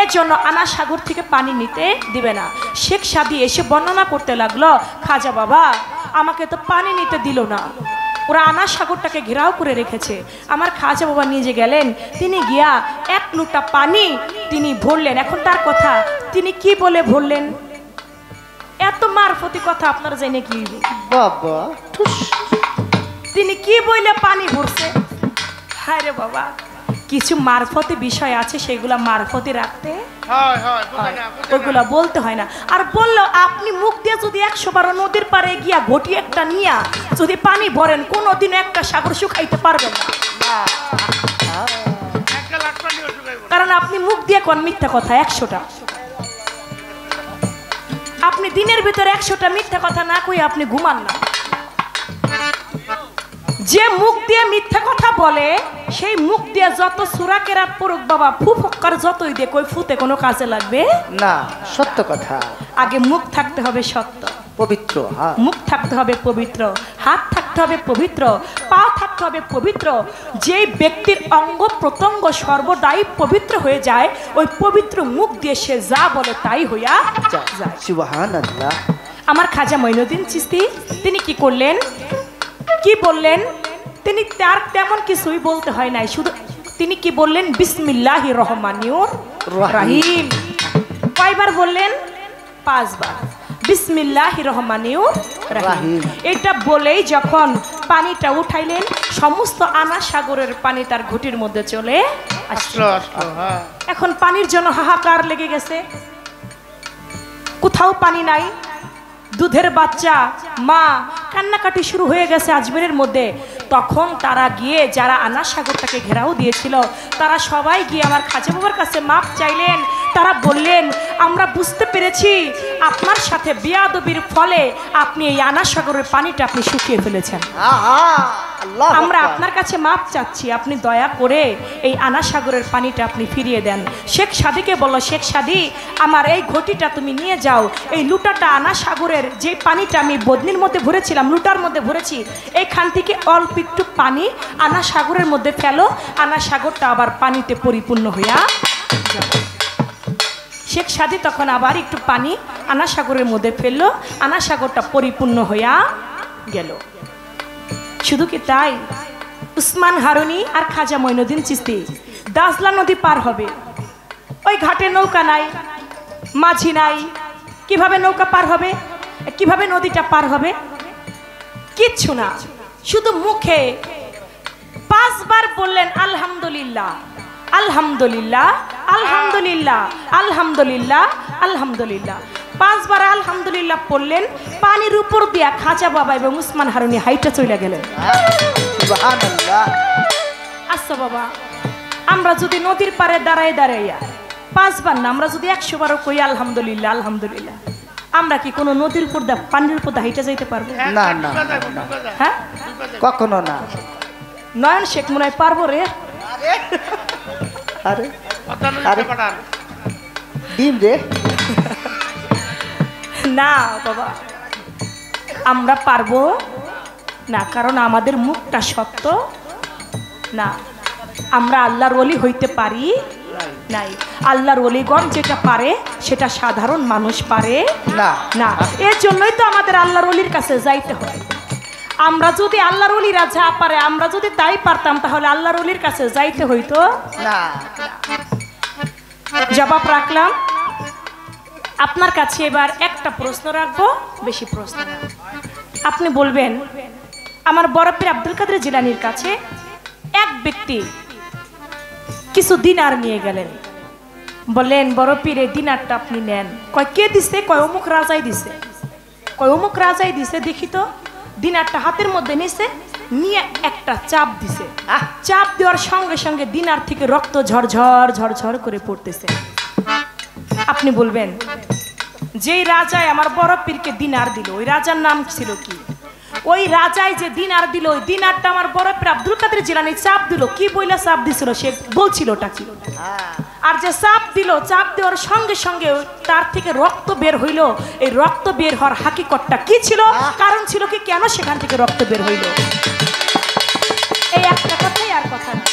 এর জন্য আনা সাগর থেকে পানি নিতে দিবে না। শেখ সাদি এসে বর্ণনা করতে লাগলো, খাজা বাবা আমাকে তো পানি নিতে দিল না, ওরা আনা সাগরটাকে ঘেরাও করে রেখেছে। আমার খাজা বাবা নিজে গেলেন, তিনি গিয়া 1 লোটা পানি তিনি ভরলেন। এখন তার কথা তিনি কি বলে ভরলেন, এত মারফতি কথা আপনারা জানেন কি বাবা, তিনি কি বইলে পানি ভরছে। হায় রে বাবা, কিছু মারফতি বিষয় আছে, সেগুলা মারফতি রাখতে ওইগুলা বলতে হয় না। আর বললো আপনি মুখ দিয়ে যদি 100 বার নদীর পাড়ে গিয়া ঘটি একটা নিয়া যদি পানি ভরেন, কোনোদিন একটা সাগর শুকাইতে পারবেন না, কারণ আপনি মুখ দিয়ে কোন মিথ্যা কথা 100টা। আপনি দিনের ভিতরে 100টা মিথ্যা কথা না কই আপনি ঘুমান না। যে মুখ দিয়ে মিথ্যা কথা বলে সেই মুখ দিয়ে যত সূরা কেরাত পড়ুক বাবা, ফুফক্কার যতই দে কই ফুতে কোনো কাজে লাগবে না। সত্য কথা, আগে মুখ থাকতে হবে সত্য, পবিত্র, মুখ থাকতে হবে পবিত্র, হাত থাকতে হবে পবিত্র, পা থাকতে হবে পবিত্র। যে ব্যক্তির অঙ্গ প্রত্যঙ্গ সর্বদাই পবিত্র হয়ে যায়, ওই পবিত্র মুখ দিয়ে সে যা বলে তাই হইয়া যায়। সুবহানাল্লাহ। আমার খাজা মঈনুদ্দিন চিশতি তিনি কি করলেন, কি বললেন, তিনি তার তেমন কিছুই বলতে হয় নাই, শুধু তিনি কি বললেন বিসমিল্লাহির রহমানির রহিম। কয়বার বললেন? 5 বার। বিসমিল্লাহির রহমানির রহিম এটা বলেই যখন পানিটা উঠাইলেন, সমস্ত আনা সাগরের পানি তার ঘটির মধ্যে চলে আসলো। এখন পানির জন্য হাহাকার লেগে গেছে, কোথাও পানি নাই। দুধের বাচ্চা মা কান্নাকাটি শুরু হয়ে গেছে আজমিরের মধ্যে। তখন তারা গিয়ে, যারা আনা সাগরটাকে ঘেরাও দিয়েছিল, তারা সবাই গিয়ে আমার খাজা বাবার কাছে মাপ চাইলেন। তারা বললেন আমরা বুঝতে পেরেছি আপনার সাথে বেয়াদবির ফলে আপনি এই আনা সাগরের পানিটা আপনি শুকিয়ে ফেলেছেন। আমরা আপনার কাছে মাপ চাচ্ছি, আপনি দয়া করে এই আনা সাগরের পানিটা আপনি ফিরিয়ে দেন। শেখ সাদিকে বলল, শেখ সাদি আমার এই ঘটিটা তুমি নিয়ে যাও, এই লুটাটা আনা সাগরের যে পানিটা আমি বদনির মধ্যে ভরেছিলাম, লুটার মধ্যে ভরেছি, এইখান থেকে অল্প একটু পানি আনা সাগরের মধ্যে ফেলো, আনা সাগরটা আবার পানিতে পরিপূর্ণ হইয়া যাবে। শেখ সাদি তখন আবার একটু পানি আনা সাগরের মধ্যে ফেললো, আনা সাগরটা পরিপূর্ণ হইয়া গেল। শুধু কি তাই, উসমান হারুনি আর খাজা মঈনুদ্দিন চিশতি দাজলা নদী পার হবে, ওই ঘাটে নৌকা নাই, মাঝি নাই, কিভাবে নৌকা পার হবে, কিভাবে নদীটা পার হবে, কিচ্ছু না, শুধু মুখে 5 বার বললেন আলহামদুলিল্লাহ আলহামদুলিল্লাহ আলহামদুলিল্লাহ আলহামদুলিল্লাহ আলহামদুলিল্লাহ। 5 বার আলহামদুলিল্লাহ পড়লেন, পানির উপর দিয়া খাজা বাবা এবং উসমান হারুনি হাইটা চলে গেলেন। সুবহানাল্লাহ। আচ্ছা বাবা, আমরা যদি নদীর পারে দাঁড়ায় দাঁড়াইয়া 5 বার না, আমরা যদি 100 বারও কই আলহামদুলিল্লাহ আলহামদুলিল্লাহ, আমরা কি কোনো নদীর উপর দা পানির উপর দা হাইটা যাইতে পারবো? না না, হ্যাঁ কখনো না। নয়ন শেখ মনে হয় পারবো রে। আরে আরে ডিম রে। না বাবা, আমরা পারবো না, কারণ আমাদের মুখটা সত্য না। আমরা আল্লাহর ওলি হইতে পারি নাই। আল্লাহর ওলিগণ যেটা পারে সেটা সাধারণ মানুষ পারে না না। এর জন্যই তো আমাদের আল্লাহর ওলির কাছে যাইতে হয়। আমরা যদি আল্লাহর ওলিরা যা পারে আমরা যদি তাই পারতাম, তাহলে আল্লাহর ওলির কাছে যাইতে হইতো না। জবাব রাখলাম। আপনার কাছে এবার একটা প্রশ্ন রাখবো, বেশি প্রশ্ন না। আপনি বলবেন, আমার বড় পীর আব্দুল কাদের জিলানীর কাছে এক ব্যক্তি কিছু দিনার নিয়ে গেলেন, বললেন বড় পীর এই দিনারটা আপনি নেন। কয় কে দিছে? কয় অমুক রাজাই দিছে। কয় অমুক রাজাই দিছে, দেখি তো। দিনারটা হাতের মধ্যে নিছে, নিয়ে একটা চাপ দিছে। চাপ দেওয়ার সঙ্গে সঙ্গে দিনার থেকে রক্ত ঝরঝর ঝরঝর করে পড়তেছে। আপনি বলবেন, যেই রাজায় আমার বড় পীরকে দিনার দিল, ওই রাজার নাম ছিল কি? ওই রাজায় যে দিনার দিল, ওই দিনারটা আমার বড় পীর আব্দুল কাদের জিলানী চাপ দিল, কি বইলা চাপ দিছিল সে বলছিলটা কি? আর যে চাপ দিল, চাপ দেওয়ার সঙ্গে সঙ্গে তার থেকে রক্ত বের হইল, এই রক্ত বের হওয়ার হাকিকতটা কি ছিল, কারণ ছিল কি, কেন সেখান থেকে রক্ত বের হইল? এই একটা কথাই, আর কথা না।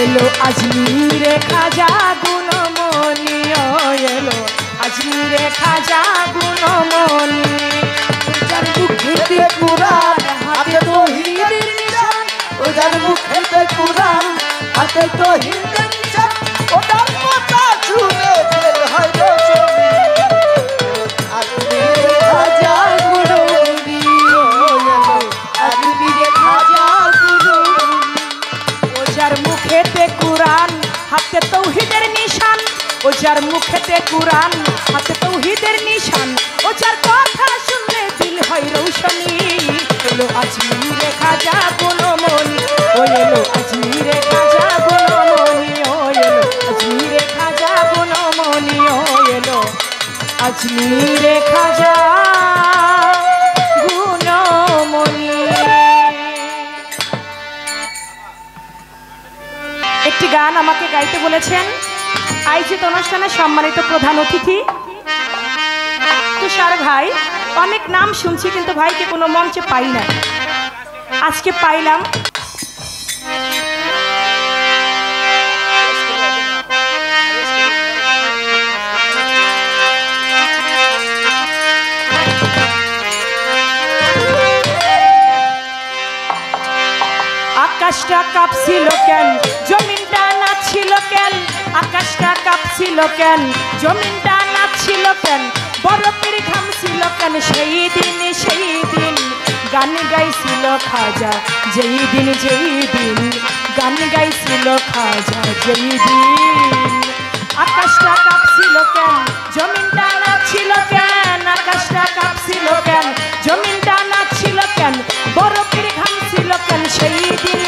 এলো আজমিরে খাজা গুণমণি, এলো আজমিরে খাজা গুণমণি, যার মুখেতে কুরআন হাতে তৌহিদের নিশান, ও যার মুখেতে কুরআন হাতে তৌহিদের নিশান, ওটার কথা শুনে ফেল হয় রোশনি। আজমিরে খাজা গুণমণি, আজমিরে খাজা গুণমণি, ও যার মুখেতে কুরআন হাতে তৌহিদের নিশান, ও যার মুখেতে কুরআন হাতে তৌহিদের নিশান, ও যার কথা শুনলে দিল হয় রৌশনি। এলো আজমিরে খাজা গুণমণি, ও এলো আজমিরে খাজা গুণমণি, ও এলো আজমিরে খাজা গুণমণি, ও এলো আজমিরে খাজা গুণমণি। একটি গান আমাকে গাইতে বলেছেন আয়োজিত অনুষ্ঠানে সম্মানিত প্রধান অতিথি তুষার ভাই। অনেক নাম শুনছি কিন্তু ভাইকে কোনো মঞ্চে পাই না, আজকে পাইলাম। আকাশটা কাঁপছিল কেন, জমিনটা নাচছিল কেন, আকাশটা কাঁপছিল কেন, জমিনটা নাচছিল কেন, বরফের ঘামছিল কেন, সেই দিন গান গাইছিল খাজা, যেই দিন গান গাইছিল খাজা, যেই দিন। আকাশটা কাঁপছিল কেন, জমিনটা নাচছিল কেন, আকাশটা কাঁপছিল কেন, জমিনটা নাচছিল কেন, বরফের ঘামছিল কেন, সেই দিন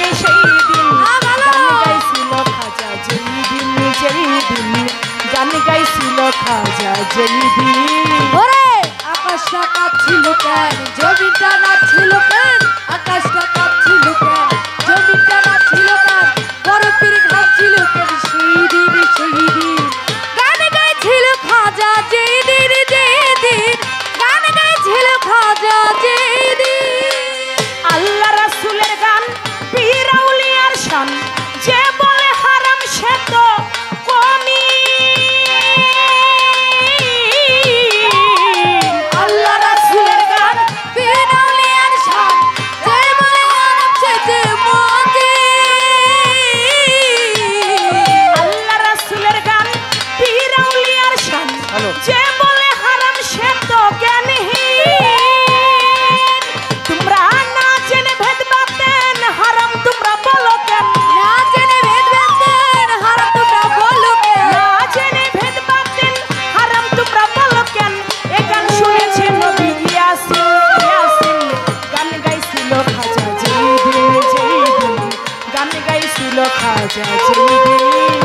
নাচছিল কেন জমিটা নাচছিল কেন আকাশটা কাঁপছিল কেন জমিটা নাচছিল কেন বরফের ঘামছিল কেন সেই দিন গান গাইছিল খাজা যেই দিন গান গাইছিল খাজা যেই দিন আল্লাহ রাসূলের গান পীর আউলিয়ার শান যে বলে হারাম সে তো কমি আল্লাহ রাসূলের গান পীর আউলিয়ার শান যে বলে হারাম সে যে মজি আল্লাহ রাসূলের গান পীর আউলিয়ার শান যে বলে হারাম সে তো জ্ঞানহীন তোমরা না জেনে ভেদ বাতেন হারাম তোমরা বলো কেন না জেনে ভেদ বাতেন হারাম তোমরা বলো কেন না জেনে ভেদ বাতেন হারাম তোমরা বলো কেন এ গান শুনেছে নবী ইয়াসিন গান গাইছিল খাজা যেই দিন গান গাইছিল খাজা যেই দিন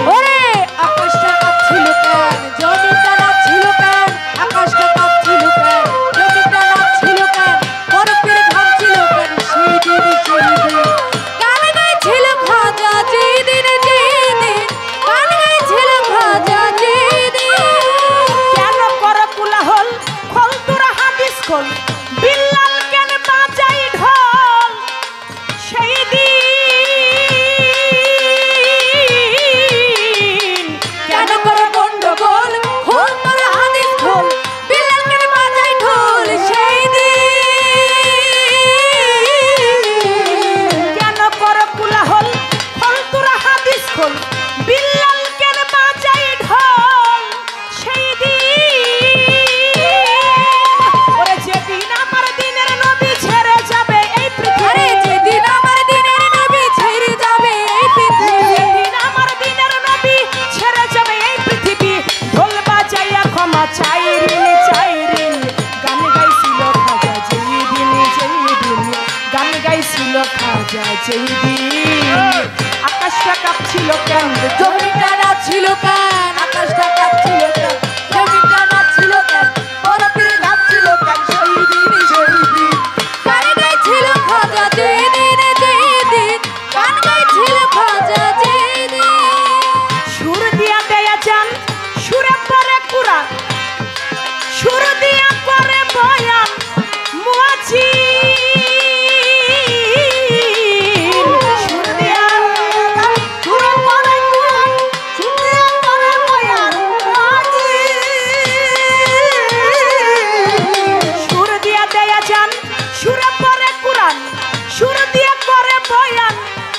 ওরে আকাশটা কাঁপছিল কেন জমিটা নাচছিল কেন আকাশটা কাঁপছিল কেন জমিটা নাচছিল কেন বরফের ঘামছিল কেন সেই দিন গান গাইছিল খাজা যেই দিন গান গাইছিল খাজা যেই দিন কেন কর কুলাহল খোল তোরা হাদিস খোল বিল্লাল কেন বাজাই ঢোল সেই দিন কেন করে গন্ডগোল খোল তোর হাদিস খোল বিল্লাল কেন বাজাই ঢোল সেই দিন কেন কর কুলাহল খোল তোরা হাদিস খোল বিল্লাল কেন বাজাই ঢোল সেই দিন ওরে যেদিন আমার দিনের নবী ছেড়ে যাবে এই আরে পৃথিবী যেদিন আমার দিনের নবী ছেড়ে যাবে এই পৃথিবী যেদিন আমার দিনের নবী ছেড়ে যাবে এই পৃথিবী ঢোল বাজাইয়া ক্ষমা চাইরিন গান গাইছিল খাজা যেই দিন গান গাইছিল খাজা যেই দিন আকাশটা কাঁপছিল কেন জমিটা নাচছিল কেন আকাশটা কাঁপছিল কেন জমিটা নাচছিল কেন বরফের ঘামছিল কেন সেই দিন গান গাইছিল খাজা যেই দিন গান গাইছিল খাজা যেই দিন সুর দিয়া দেয়া যান সুরে পরে কুরআন সুর দিয়া করে বয়ান মুয়াজ্জিন সুর দিয়া সুরে পরে কুরআন সুর দিয়া করে বয়ান মুয়াজ্জিন সুর দিয়া দেয়া যান সুরে পরে কুরআন সুর দিয়া করে বয়ান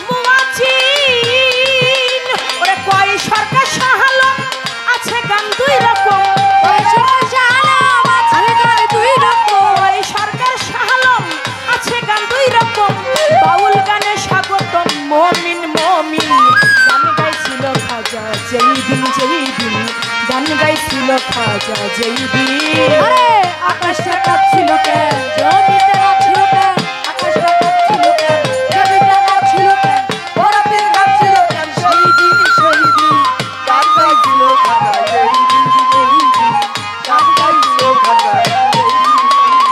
মুয়াজ্জিন ওরে কয় সরকার শাহালম আছে গান দুই রকম ওই সরকার শাহালম আছে গান দুই রকম ওই সরকার শাহালম আছে গান দুই রকম বাউল গানে স্বাগতম মমিন গান গাইছিল খাজা যেই দিন গান গাইছিল খাজা যেই দিন আরে আকাশটা কাঁপছিল কেন জমিটা নাচছিল কেন আকাশটা কাঁপছিল কেন জমিটা নাচছিল কেন বরফের ঘামছিল কেন সেই দিন গান গাইছিল খাজা যেই দিন গান গাইছিল খাজা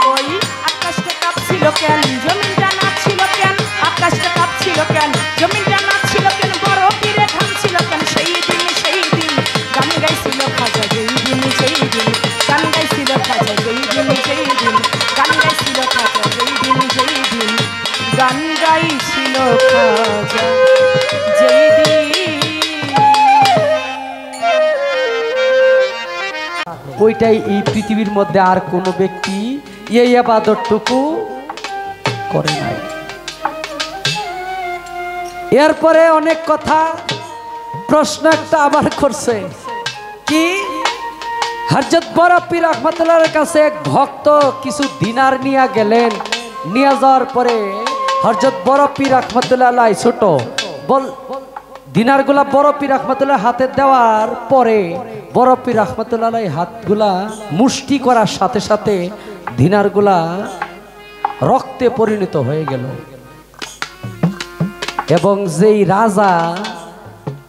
ওই আকাশটা কাঁপছিল কেন জমিনটা নাচছিল কেন আকাশটা কাঁপছিল কেন জমিনটা নাচছিল কেন বরফিরে ঘামছিল কেন সেই দিন গান গাইছিল খাজা যেই দিন গান গাইছিল খাজা যেই দিন গান গাইছিল খাজা যেই দিন গান গাইছিল খাজা যেই দিন ওইটাই এই পৃথিবীর মধ্যে আর কোনো ব্যক্তি এই ইবাদতটুকু করে নাই। এরপরে অনেক কথা প্রশ্ন একটা আবার করছে কি হযরত বড় পীর রহমাতুল্লাহর কাছে এক ভক্ত কিছু দিনার নিয়ে গেলেন, নিয়ে যাওয়ার পরে হযরত বড় পীর রহমাতুল্লাহ আলাইহি ছোট বল দিনারগুলা বড় পীর রহমাতুল্লাহ হাতে দেওয়ার পরে বড় পীর রহমাতুল্লাহ আলাইহি হাতগুলা মুষ্টি করার সাথে সাথে দিনারগুলা রক্তে পরিণত হয়ে গেল এবং যেই রাজা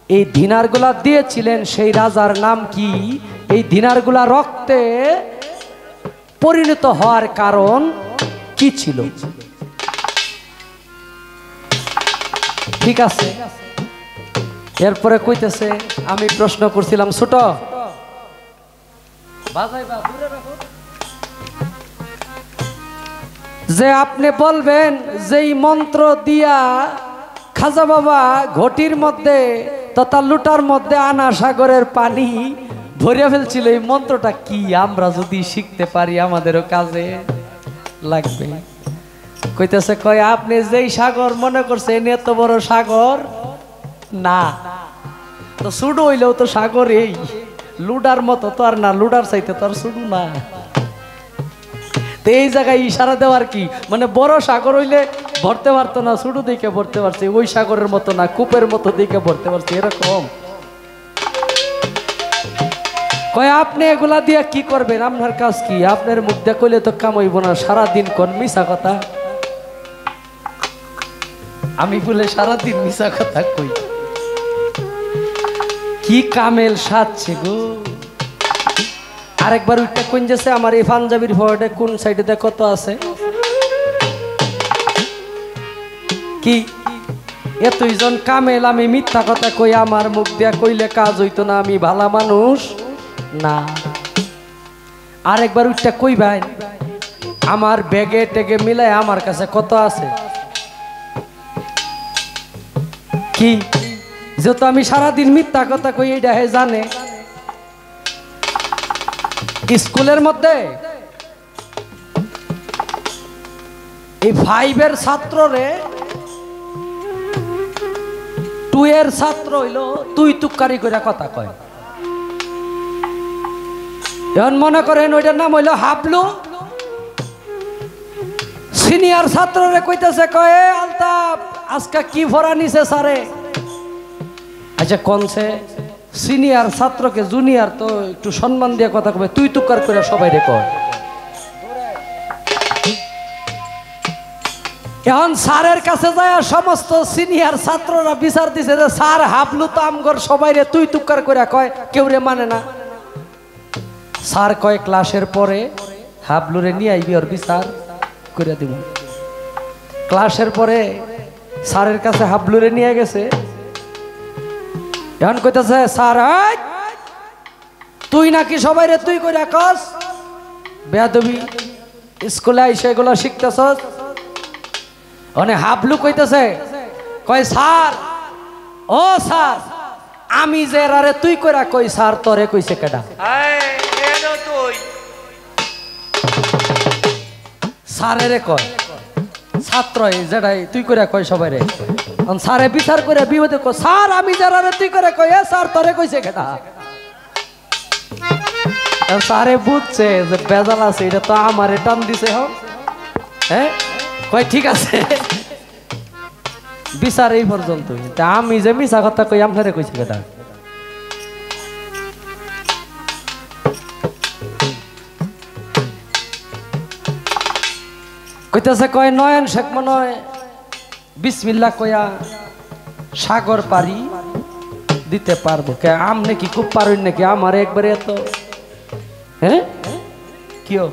এই দিনারগুলা দিয়েছিলেন সেই রাজার নাম কি? এই দিনারগুলা রক্তে পরিণত হওয়ার কারণ কি ছিল? ঠিক আছে, এরপরে কইতেছে আমি প্রশ্ন করছিলাম ছোট যে আপনি বলবেন যেই মন্ত্র দিয়া খাজা বাবা ঘটির মধ্যে তথা লুটার মধ্যে আনা সাগরের পানি ভরিয়া ফেলছিল, এই মন্ত্রটা কি? আমরা যদি শিখতে পারি আমাদেরও কাজে লাগবে। কইতেছে কয় আপনি যেই সাগর মনে করছেন এত বড় সাগর না, তো শুরু হইলেও তো সাগর এই লুডার মতো তো আর না, লুডার চাইতে তো আর শুরু না। তো এই জায়গায় ইশারা দেওয়ার কি মানে বড় সাগর হইলে ভরতে পারতো না, শুরু দিকে ভরতে পারছে, ওই সাগরের মতো না, কূপের মতো দিকে ভরতে পারছে, এরকম। কয় আপনি এগুলা দিয়ে কি করবেন? আপনার কাজ কি? আপনার মুখ দিয়ে কইলে তো কাম হইব না, সারাদিন কোন মিশা কথা। আমি বলে সারাদিন মিশা কথা কই, কি কামেল সাজছে গো। আরেকবার উঠটা কোন যাচ্ছে আমার এই পাঞ্জাবির ফোয়ার্ডে কোন সাইডে কত আছে কি? এতইজন কামেল, আমি মিথ্যা কথা কই, আমার মুখ দিয়া কইলে কাজ হইতো না, আমি ভালা মানুষ না। আরেকবার উঠটা কই ভাই আমার ব্যাগে টেগে মিলাই আমার কাছে কত আছে কি? যেহেতু আমি সারাদিন মিথ্যা কথা কই এইটা হে জানে। স্কুলের মধ্যে এই 5 এর ছাত্র রে 2 এর ছাত্র হইল তুই তুকারি করে কথা কয়। এখন মনে করেন ওইটার নাম হইল হাবলু। সিনিয়র ছাত্র রে কইতেছে কয় আলতাফ আজকে কি ভরা নিছে স্যারে? আচ্ছা কোনছে সিনিয়র ছাত্রকে জুনিয়র তো একটু সম্মান দিয়ে কথা কবে, তুই তুকার করে সবাই রে কয়। এখন স্যারের কাছে যায় সমস্ত সিনিয়র ছাত্ররা বিচার দিছে যে স্যার হাবলু তো আমগর সবাই রে তুই তুকার করে কয়, কেউ রে মানে না। স্যার কয় ক্লাসের পরে হাবলুরে নিয়ে আইবি ওর বিচার করে দিব। ক্লাসের পরে স্যারের কাছে হাবলুরে নিয়ে গেছে। এখন কইতেছে স্যার তুই নাকি সবাই রে তুই কইরা কস, বেয়াদবি স্কুলে আইসা এগুলো শিখতেছস। মানে হাবলু কইতেছে কয় স্যার ও স্যার আমি যে রারে তুই কইরা কই স্যার তোরে কইছে কেডা? স্যারেরে কয় ছাত্র যেটাই তুই করে কয় সবাই রে। স্যারে বিচার করে বিপদে কয় স্যার আমি যারা তুই করে কয় স্যার তোরে কইছে কেডা? স্যারে বুঝছে যে বেজাল আছে, এটা তো আমারে টান দিছে। হ্যাঁ কয় ঠিক আছে বিচার এই পর্যন্ত, আমি যে মিছা কথা কই আপনারে কইছে কেডা? কইতেছে কয় নয়ন শেখ মনে হয় বিসমিল্লাহ কয়া সাগর পারি দিতে পারবো। কে আমনে কি খুব পারুন নাকি? আমার একবারে এত হ্যাঁ কিও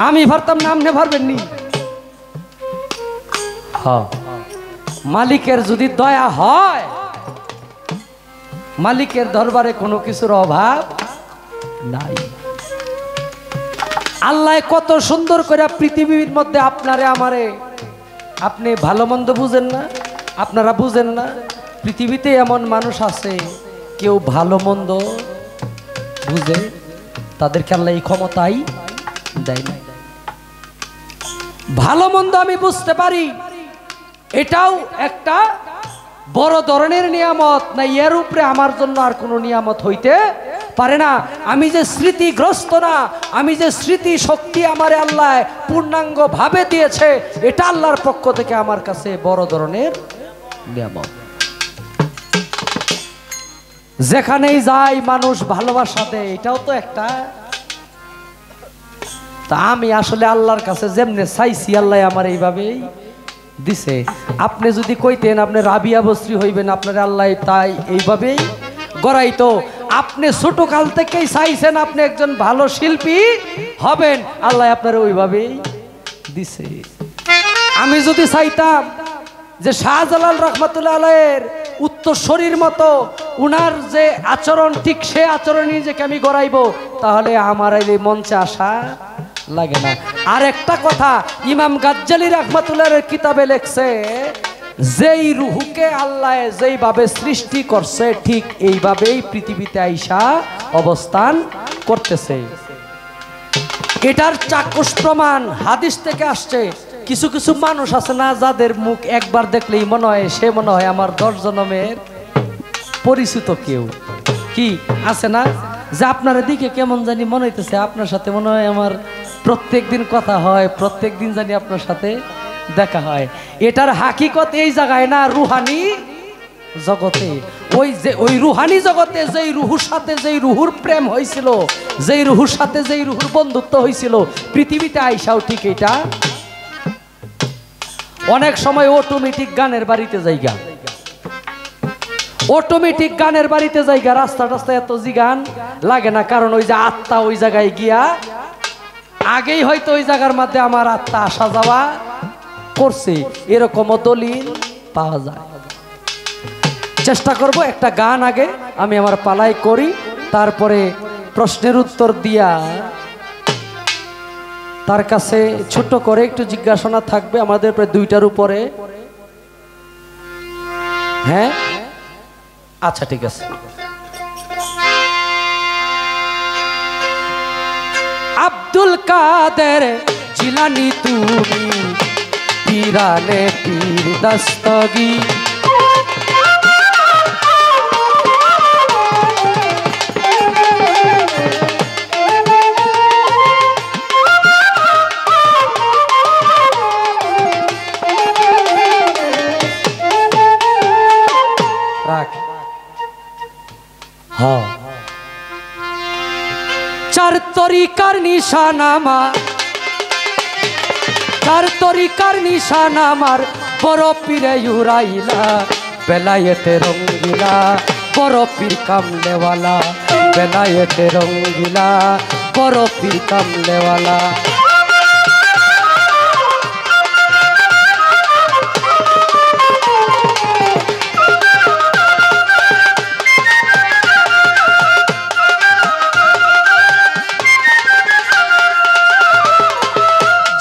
আমি পারতাম না, আমনে পারবেন নি? মালিকের যদি দয়া হয়, মালিকের দরবারে কোনো কিছুর অভাব নাই। আল্লাহ কত সুন্দর করে পৃথিবীর মধ্যে আপনারে আমারে, আপনি ভালো মন্দ বুঝেন না, আপনারা বুঝেন না। পৃথিবীতে এমন মানুষ আছে কেউ ভালো মন্দ বুঝে, তাদেরকে আল্লাহ এই ক্ষমতাই দেয় না। ভালো মন্দ আমি বুঝতে পারি, এটাও একটা বড় ধরনের নিয়ামত না, এর উপরে আমার জন্য আর কোনো নিয়ামত হইতে পারে না। আমি যে স্মৃতিগ্রস্ত না, আমি যে স্মৃতি শক্তি আমার আল্লাহ পূর্ণাঙ্গ ভাবে দিয়েছে, এটা আল্লাহর পক্ষ থেকে আমার কাছে বড় ধরনের নিয়ামত। যেখানেই যাই মানুষ ভালোবাসা দেয়, এটাও তো একটা। তা আমি আসলে আল্লাহর কাছে যেমনে চাইছি আল্লাহ আমার এইভাবেই দিছে। আপনি যদি কইতেন আপনি রাবিয়া বস্ত্রী হইবেন, আপনার আল্লাহ তাই এইভাবেই গড়াইতো। আপনি ছোট কাল থেকেই চাইছেন আপনি একজন ভালো শিল্পী হবেন, আল্লাহ আপনার ওইভাবেই দিছে। আমি যদি চাইতাম যে শাহজালাল রহমতুল্লাহ আলাইহির উত্তরসূরির মতো উনার যে আচরণ ঠিক সে আচরণই যে আমি গড়াইব, তাহলে আমার এই মঞ্চে আসা লাগে না। আর একটা কথা, ইমাম গাজ্জালী রহমতুল্লাহর কিতাবে লেখছে, যেই রুহুকে আল্লাহ যেইভাবে সৃষ্টি করছে ঠিক এইভাবেই পৃথিবীতে আইসা অবস্থান করতেছে। এটার চাক্ষুষ প্রমাণ হাদিস থেকে আসছে। কিছু কিছু মানুষ আছে না, যাদের মুখ একবার দেখলেই মনে হয় আমার 10 জন্মের পরিচিত কেউ। কি আছে না, যে আপনার দিকে কেমন জানি মনে হইতেছে, আপনার সাথে মনে হয় আমার প্রত্যেক দিন কথা হয়, প্রত্যেক দিন জানি আপনার সাথে দেখা হয়। এটার হাকিকত এই জায়গায় না, রুহানি জগতে। ওই রুহানি জগতে যেই রুহুর সাথে যেই রুহুর প্রেম হয়েছিল, যেই রুহুর সাথে যেই রুহুর বন্ধুত্ব হয়েছিল, পৃথিবীতে আইসাও ঠিক এটা অনেক সময় অটোমেটিক গানের বাড়িতে যাইগা, অটোমেটিক গানের বাড়িতে যাইগা, রাস্তা টাস্তায় এত জি গান লাগে না, কারণ ওই যে আত্মা ওই জায়গায় গিয়া আগেই হয়তো ওই জায়গার মধ্যে আমার আত্মা আসা যাওয়া করছে, এরকমও দলিল পাওয়া যায়। চেষ্টা করব একটা গান আগে আমি আমার পালাই করি, তারপরে প্রশ্নের উত্তর দিয়া তার কাছে ছোট করে একটু জিজ্ঞাসা থাকবে আমাদের প্রায় 2টার উপরে। হ্যাঁ আচ্ছা ঠিক আছে। আব্দুল কাদের জিলানী তুমি পীরানে পীর দস্তগীর, চার তরিকার নিশানামা, চার তরিকার নিশানামার বড় পীরে উড়াইলা, বেলায়েতে রঙ্গিলা বড় পীর কামলেওয়ালা, বেলায়েতে রঙ্গিলা বড় পীর কামলেওয়ালা।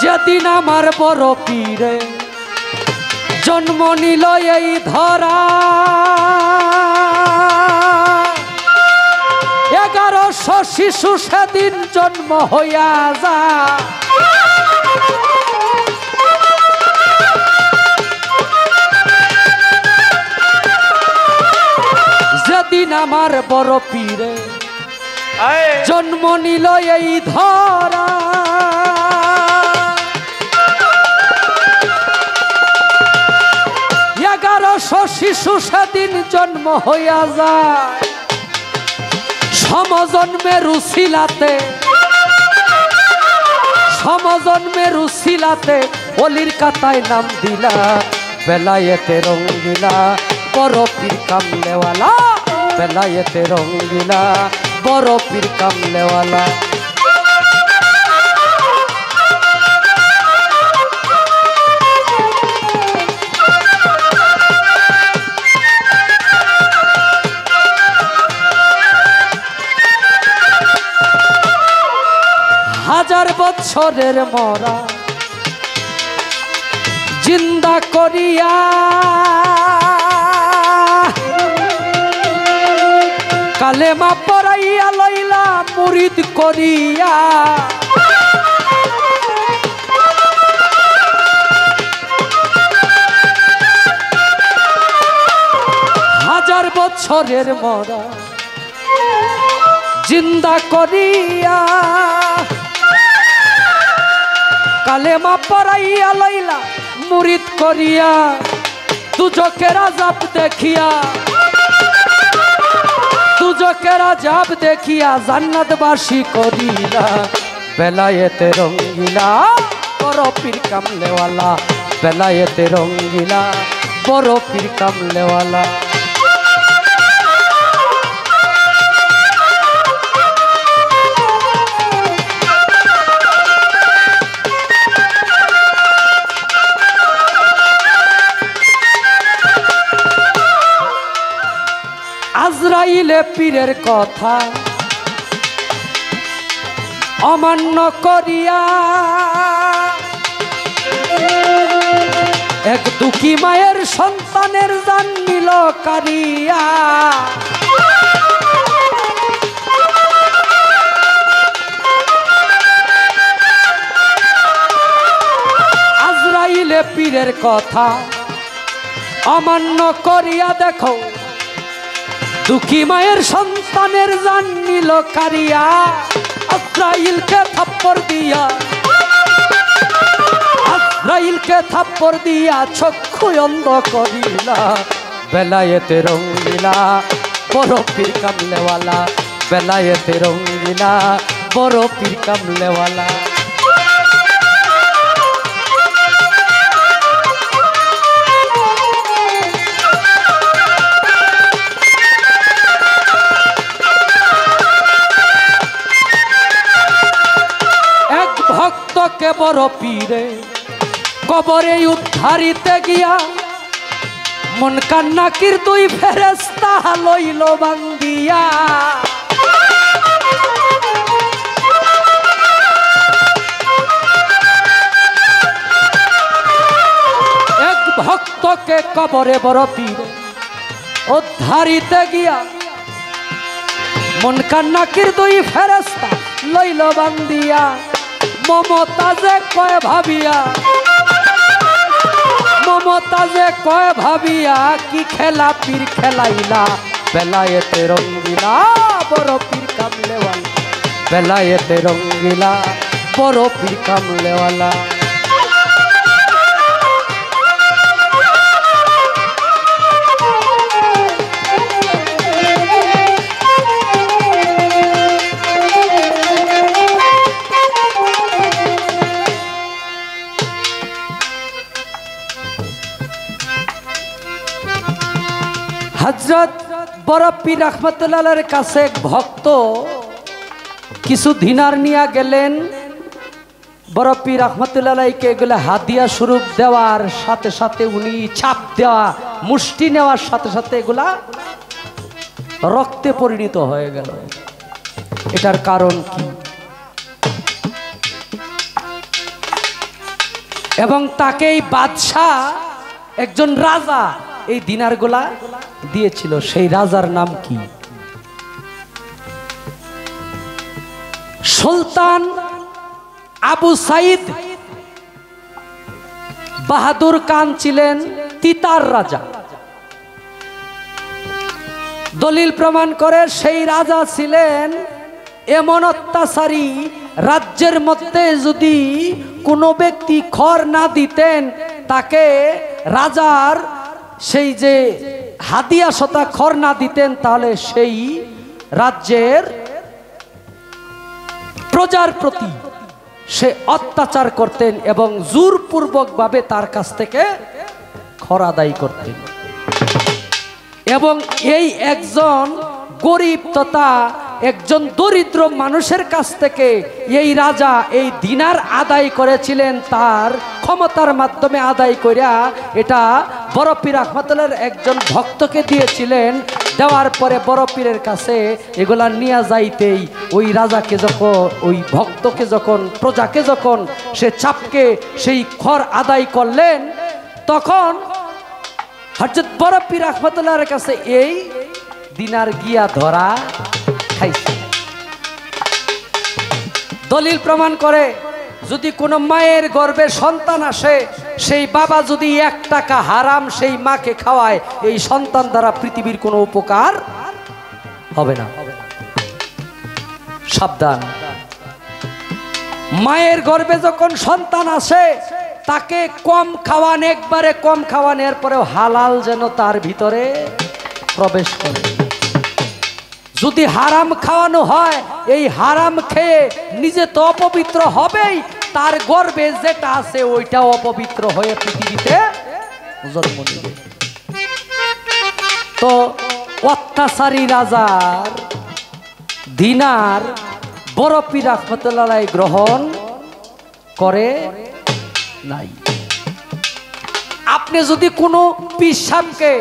যেদিন আমার বড় পীরে জন্ম নিল এই ধরা, 1100 শিশু সেদিন জন্ম হইয়া যা, যেদিন আমার বড় পীরে জন্ম নিল এই ধরা, 1100 শিশু সেদিন জন্ম হইয়া যায়, সমজন্মের উছিলাতে, সমজন্মের উছিলাতে অলির কাতায় নাম দিলা, বেলায়েতে রঙ্গিলা বড় পীর কামলেওয়ালা, বেলায়েতে রঙ্গিলা বড় পীর কামলেওয়ালা। হাজার বছরের মরা জিন্দা করিয়া, কালেমা পড়াইয়া লইলা মুরিদ করিয়া, হাজার বছরের মরা জিন্দা করিয়া, কালেমা পড়াইয়া লইলা মুরিদ করিয়া, দুজকের আযাব দেখিয়া, দুজকের আযাব দেখিয়া জান্নাতবাসী করিলা, বেলায়েতে রঙ্গিলা বড় পীর কামলেওয়ালা, বেলায়েতে রঙ্গিলা বড় পীর কামলেওয়ালা। পীরের কথা অমান্য করিয়া এক দুঃখী মায়ের সন্তানের জান নিল কারিয়া আজরাইলে পীরের কথা অমান্য করিয়া দেখো দুঃখী মায়ের সন্তানের জান নিল কারিয়া আজরাইলকে থাপ্পড় দিয়া আজরাইলকে থাপ্পড় দিয়া চক্ষু অন্ধ করিলা বেলায়েতে রঙ্গিলা বড় পীর কামলেওয়ালা বেলায়েতে রঙ্গিলা বড় পীর কামলেওয়ালা ভক্তকে বড় পীরে কবরে উদ্ধারিতে গিয়া মন কান্নাকির দুই ফেরেশতা লইল বান্দিয়া এক ভক্তকে কবরে বড় পীরে উদ্ধারিতে গিয়া মন কান্নাকির দুই ফেরেশতা লইল বান্দিয়া মমতাজে কয় ভাবিয়া মমতাজে কয় ভাবিয়া কি খেলা পীর খেলাইলা বেলায়েতে রঙ্গিলা বড় পীর কামলেওয়ালা বেলায়েতে রঙ্গিলা বড় পীর কামলেওয়ালা হযরত বড় পীর রহমতুল্লাহর কাছে এক ভক্ত কিছু দিনার নিয়ে গেলেন বড় পীর রহমতুল্লাহকে এগুলো হাদিয়া স্বরূপ দেওয়ার সাথে সাথে উনি চাপ দেওয়া মুষ্টি নেওয়ার সাথে সাথে এগুলা রক্তে পরিণত হয়ে গেল এটার কারণ কি এবং তাকে এই বাদশাহ একজন রাজা এই দিনারগুলা দিয়েছিল সেই রাজার নাম কি সুলতান আবু সাইদ বাহাদুর খান ছিলেন তিতার রাজা দলিল প্রমাণ করে সেই রাজা ছিলেন এমন অত্যাচারী রাজ্যের মধ্যে যদি কোনো ব্যক্তি খড় না দিতেন তাকে রাজার সেই যে হাদিয়া শতা খড় না দিতেন তাহলে সেই রাজ্যের প্রজার প্রতি সে অত্যাচার করতেন এবং জোরপূর্বক ভাবে তার কাছ থেকে খড় আদায় করতেন এবং এই একজন গরিব তথা একজন দরিদ্র মানুষের কাছ থেকে এই রাজা এই দিনার আদায় করেছিলেন তার ক্ষমতার মাধ্যমে আদায় করিয়া এটা বড় পীর রহমতুল্লাহর একজন ভক্তকে দিয়েছিলেন দেওয়ার পরে বড় পীরের কাছে এগুলা নিয়ে যাইতেই ওই রাজাকে যখন ওই ভক্তকে যখন প্রজাকে যখন সে চাপকে সেই খড় আদায় করলেন তখন হযরত বড় পীর রহমতুল্লাহর কাছে এই দিনার গিয়া ধরা খাইছে দলিল প্রমাণ করে যদি কোনো মায়ের গর্ভে সন্তান আসে সেই বাবা যদি 1 টাকা হারাম সেই মাকে খাওয়ায় এই সন্তান দ্বারা পৃথিবীর কোনো উপকার হবে না সাবধান মায়ের গর্ভে যখন সন্তান আসে তাকে কম খাওয়ান একবারে কম খাওয়ানোর পরেও হালাল যেন তার ভিতরে প্রবেশ করে যদি হারাম খাওয়ানো হয় এই হারাম খেয়ে নিজে তো অপবিত্র হবেই তার গর্ভে যেটা আছে ওইটাও অপবিত্র হয়ে পৃথিবীতে জন্ম নেবে তো অত্যাচারী রাজার দিনার বড় পীর রহমতুল্লাহ গ্রহণ করে নাই আপনি যদি কোনো পীর সাহেবকে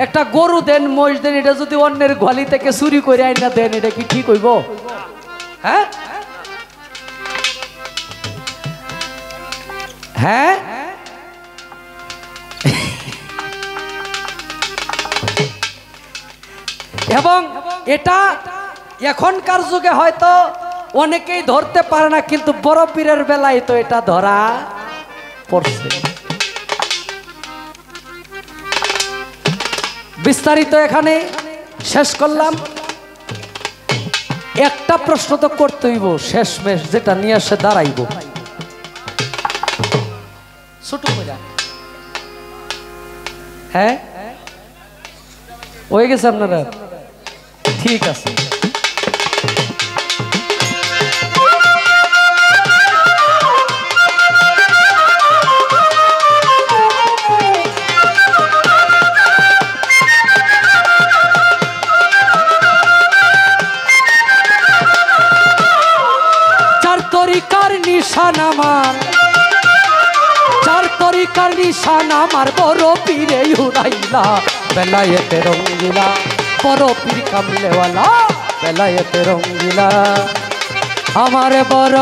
একটা গরু দেন, মহিষ দেন, এটা যদি অন্যের গোয়ালি থেকে চুরি করে আইনা দেন, এটা কি ঠিক হইব? হ্যাঁ হ্যাঁ এবং এটা এখনকার যুগে হয়তো অনেকেই ধরতে পারে না, কিন্তু বড় পীরের বেলায় তো এটা ধরা পড়ছে। বিস্তারিত এখানে শেষ করলাম। একটা প্রশ্ন তো করতে হইব, শেষমেশ যেটা নিয়ে আসে দাঁড়াইব। ছোট করে হ্যাঁ হয়ে গেছে আপনারা? ঠিক আছে। তরিকার নিশান আমার, চার তরিকার নিশান আমার, বড় পীরে উড়াইলা বেলায়েতে রঙ্গিলা, বড় পীর কামলেওয়ালা বেলায়েতে রঙ্গিলা, আমার বড়